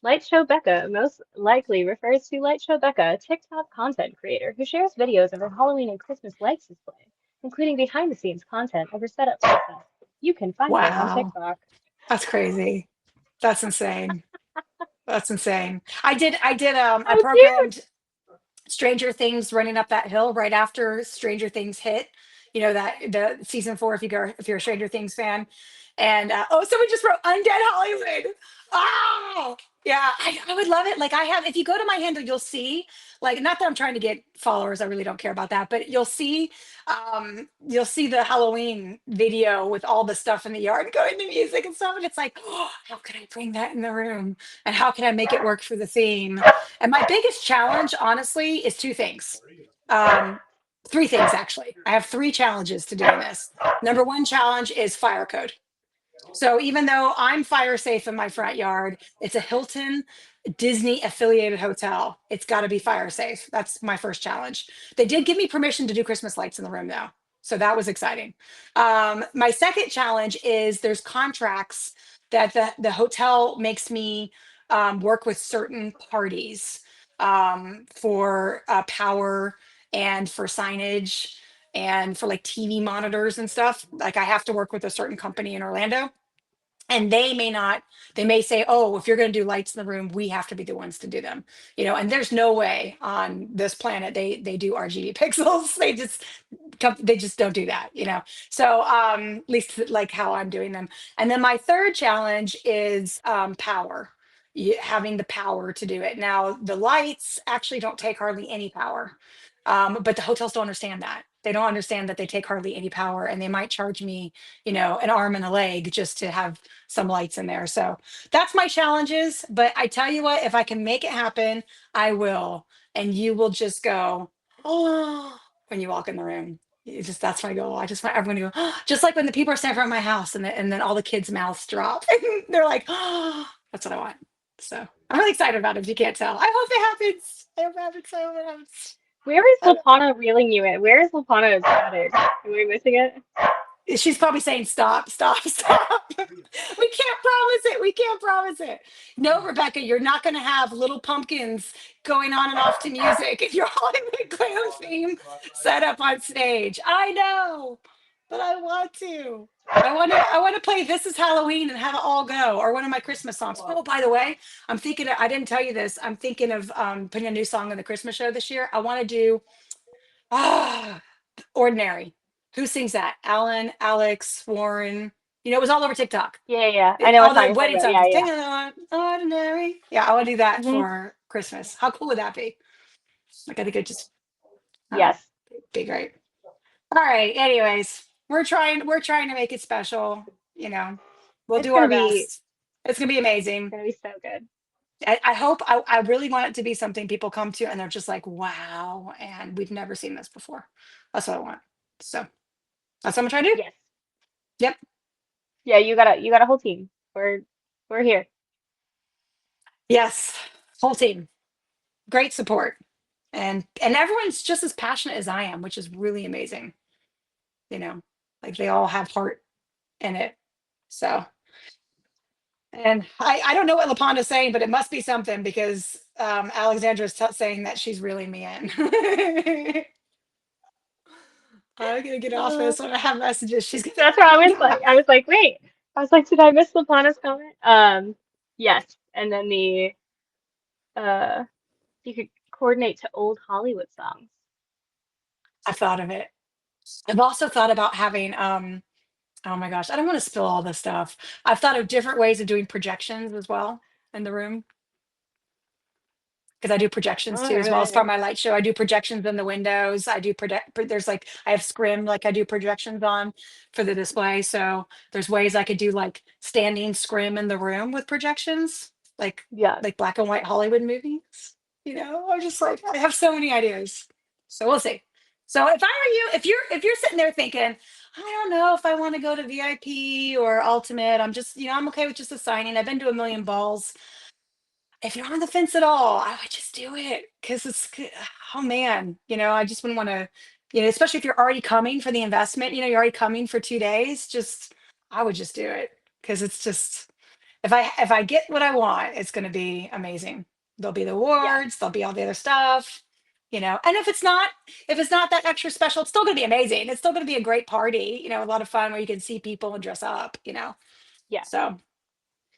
Light Show Becca most likely refers to Light Show Becca, a TikTok content creator who shares videos of her Halloween and Christmas lights display, including behind the scenes content of her setup process. You can find her on Wow. TikTok. That's crazy. That's insane. That's insane. I So cute. programmed Stranger Things running up that hill right after Stranger Things hit. That the season 4, if you're a Stranger Things fan. And oh, someone just wrote Undead Hollywood. Oh, yeah, I would love it. Like I have, if you go to my handle, you'll see, like, not that I'm trying to get followers, I really don't care about that, but you'll see the Halloween video with all the stuff in the yard going to music and stuff. And it's like, oh, how can I bring that in the room? And how can I make it work for the theme? And my biggest challenge, honestly, is two things. Um, three things, actually. I have three challenges to doing this. Number one challenge is fire code. So even though I'm fire safe in my front yard, it's a Hilton Disney affiliated hotel. It's got to be fire safe. That's my first challenge. They did give me permission to do Christmas lights in the room, though. So that was exciting. My second challenge is there's contracts that the hotel makes me work with certain parties for power and for signage and for like TV monitors and stuff. Like I have to work with a certain company in Orlando, and they may not, they may say, oh, if you're going to do lights in the room, we have to be the ones to do them, and there's no way on this planet they do RGB pixels. They just don't do that. So at least like how I'm doing them. And then my third challenge is power. Having the power to do it. Now the lights actually don't take hardly any power, but the hotels don't understand that. They don't understand that they take hardly any power, and they might charge me, an arm and a leg just to have some lights in there. So that's my challenges. But I tell you what, if I can make it happen, I will. And you will just go, oh, when you walk in the room. That's my goal. I just want everyone to go, "Oh," just like when the people are standing in front of my house, and then all the kids' mouths drop. They're like, oh, that's what I want. So I'm really excited about it if you can't tell. I hope it happens. I hope it happens. I hope it happens. Where is Lapana reeling you in? Where is Lapana headed? Am I missing it? She's probably saying, stop, stop, stop. We can't promise it. We can't promise it. No, Rebecca, you're not going to have little pumpkins going on and off to music if your Hollywood Glam theme set up on stage. I know, but I want to. I want to play This Is Halloween and have it all go, or one of my Christmas songs. Oh, by the way, I didn't tell you this. I'm thinking of putting a new song on the Christmas show this year. I want to do ah Ordinary. Who sings that? Alan, Alex, Warren. It was all over TikTok. Yeah, yeah. I know what All song the you're talking wedding about. songs. Yeah, yeah. Singing on Ordinary. Yeah, I want to do that Hmm. for Christmas. How cool would that be? Like, I think it just, I don't know, Yes. be great. All right. Anyways, we're trying to make it special. You know, we'll It's do gonna our be best. It's gonna be amazing. gonna be so good. I hope, I really want it to be something people come to and they're just like, wow, and we've never seen this before. That's what I want. So that's what I'm trying to do. Yes. Yep. Yeah, you got a whole team. We're here. Yes. Whole team. Great support. And everyone's just as passionate as I am, which is really amazing. You know, like they all have heart in it. So, and I don't know what LaPonda's saying, but it must be something because Alexandra's saying that she's reeling me in. I'm gonna get off Uh, this when I have messages. She's gonna that's what I was be like. like, I was like, wait. I was like, did I miss Lapana's comment? Yes. And then the uh you could coordinate to old Hollywood songs. I've thought of it. I've also thought about having oh my gosh, I don't want to spill all this stuff. I've thought of different ways of doing projections as well in the room, because I do projections All too, as well as part right. of my light show. I do projections in the windows. I do there's like, I have scrim, like I do projections on for the display. So there's ways I could do like standing scrim in the room with projections, like Yeah. like black and white Hollywood movies. I'm just like, I have so many ideas. So we'll see. So if I were you, if you're sitting there thinking, I don't know if I want to go to VIP or ultimate, I'm just, I'm okay with just a signing. I've been to a million balls. If you're on the fence at all, I would just do it because oh man, I just wouldn't want to, especially if you're already coming for the investment, you're already coming for 2 days. I would just do it because it's just, if I get what I want, it's going to be amazing. There'll be the Yes. awards, there'll be all the other stuff, and if it's not that extra special, it's still going to be amazing. It's still going to be a great party, a lot of fun where you can see people and dress up. Yes. So,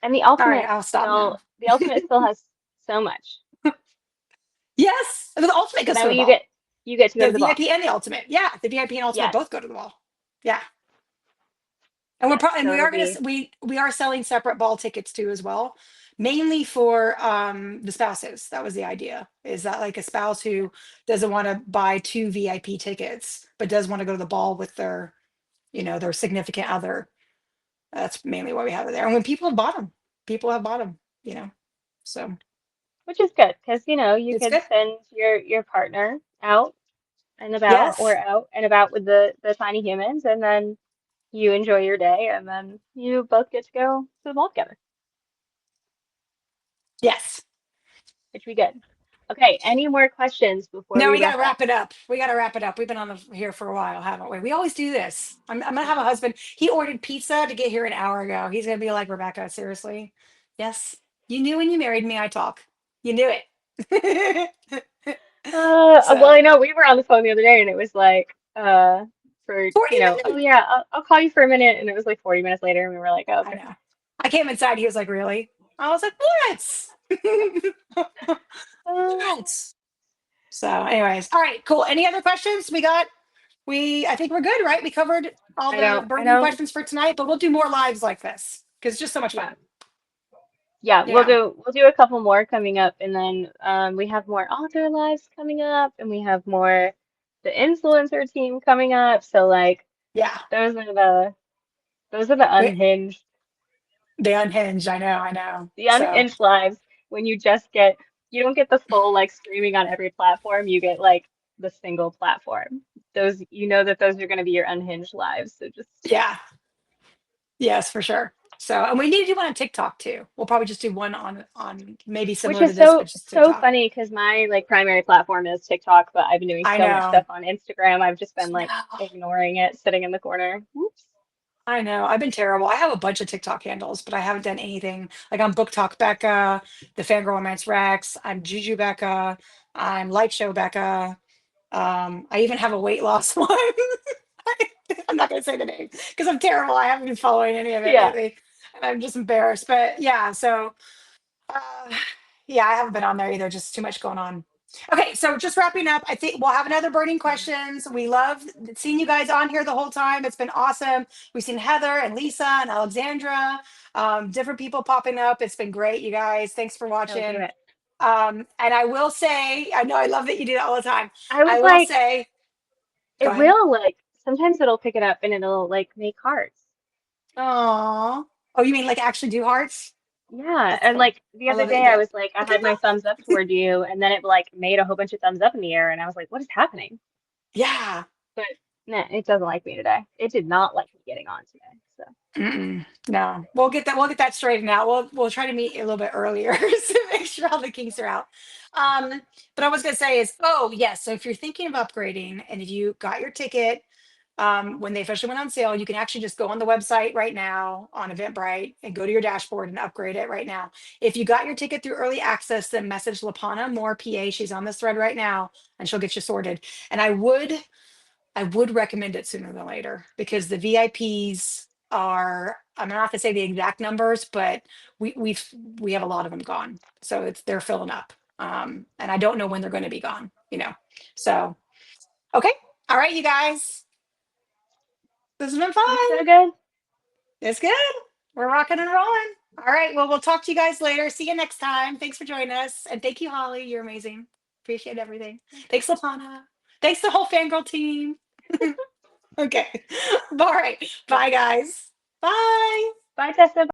And all right, I'll stop now. The ultimate still has so much. Yes, the ultimate So goes that to the way ball. you get to go The to the ball. VIP and the ultimate. Yeah, the VIP and ultimate Yes. both go to the ball. Yeah. And we're Yes. probably, and So we it'll are gonna be we are selling separate ball tickets too as well, mainly for the spouses. That was the idea. Is that like a spouse who doesn't want to buy two VIP tickets but does want to go to the ball with their significant other. That's mainly why we have it there. And when people have bought them. So which is good because you it's could good. send your partner out and about or Yes. out and about with the tiny humans and then you enjoy your day and then you both get to go to the mall together, Yes. which would be good. Okay, any more questions before No, we we got wrap to up? wrap it up. We got to wrap it up. We've been on here for a while, haven't we? We always do this. I'm gonna have a husband. He ordered pizza to get here an hour ago. He's gonna be like, Rebecca, seriously? Yes, you knew when you married me, I talk. You knew it. Well, So I know we were on the phone the other day and it was like, for, 40 oh minutes. yeah, I'll call you for a minute. And it was like 40 minutes later and we were like, oh, I okay. know. I came inside. He was like, really? I was like, what? Uh, What? So, anyways, all right, cool. Any other questions? I think we're good, right? We covered all the I burning don't, questions for tonight, but we'll do more lives like this because it's just so much yeah. fun. Yeah, You know, we'll do a couple more coming up and then we have more author lives coming up and we have more the influencer team coming up. So like yeah. those are the We, unhinged they unhinged. I know. the So, unhinged lives when you just get you don't get the full like streaming on every platform, you get like the single platform. Those you know that those are going to be your unhinged lives. So just yeah, yes, for sure. So, and we need to do one on TikTok too. We'll probably just do one on maybe which similar to is this, but just so TikTok. funny because my like primary platform is TikTok, but I've been doing I so much know. stuff on Instagram. I've just been like No. ignoring it, sitting in the corner. Whoops. I know. I've been terrible. I have a bunch of TikTok handles, but I haven't done anything. Like I'm Book Talk Becca, the Fangirl Romance Rex, I'm Juju Becca, I'm Light Show Becca. I even have a weight loss one. I'm not gonna say the name because I'm terrible. I haven't been following any of it Yeah. lately, and I'm just embarrassed. But yeah, so uh, yeah, I haven't been on there either. Just too much going on. Okay, so just wrapping up, I think we'll have another burning questions. We love seeing you guys on here the whole time. It's been awesome. We've seen Heather and Lisa and Alexandra, different people popping up. It's been great, you guys. Thanks for They'll do watching. it. And I will say, I know I love that you do that all the time. I I was will like, say, go it ahead. will like sometimes it'll pick it up and it'll like make hearts. Oh, oh, you mean like actually do hearts? Yeah, That's and cool. like the I other love that you day do I it. was like I Okay, had my thumbs up toward you and then it like made a whole bunch of thumbs up in the air and I was like, what is happening? yeah. But nah, it doesn't like me today. It did not like me getting on today. So Mm-mm. No, we'll get that. We'll get that straightened out. We'll try to meet a little bit earlier to make sure all the kinks are out. Um, but I was gonna say is, oh yes. So if you're thinking of upgrading and if you got your ticket, when they officially went on sale, you can actually just go on the website right now on Eventbrite and go to your dashboard and upgrade it right now. If you got your ticket through early access, then message Lapana Moore PA. She's on this thread right now, and she'll get you sorted. And I would recommend it sooner than later because the VIPs are, I'm not to say the exact numbers, but we have a lot of them gone. So they're filling up. And I don't know when they're going to be gone. So okay. All right, you guys. This has been fun. so good. It's good. We're rocking and rolling. All right. Well, we'll talk to you guys later. See you next time. Thanks for joining us. And thank you, Holly. You're amazing. Appreciate everything. Thanks, Lapana. Thanks, the whole fangirl team. Okay. All right. Bye, guys. Bye. Bye, Tessa.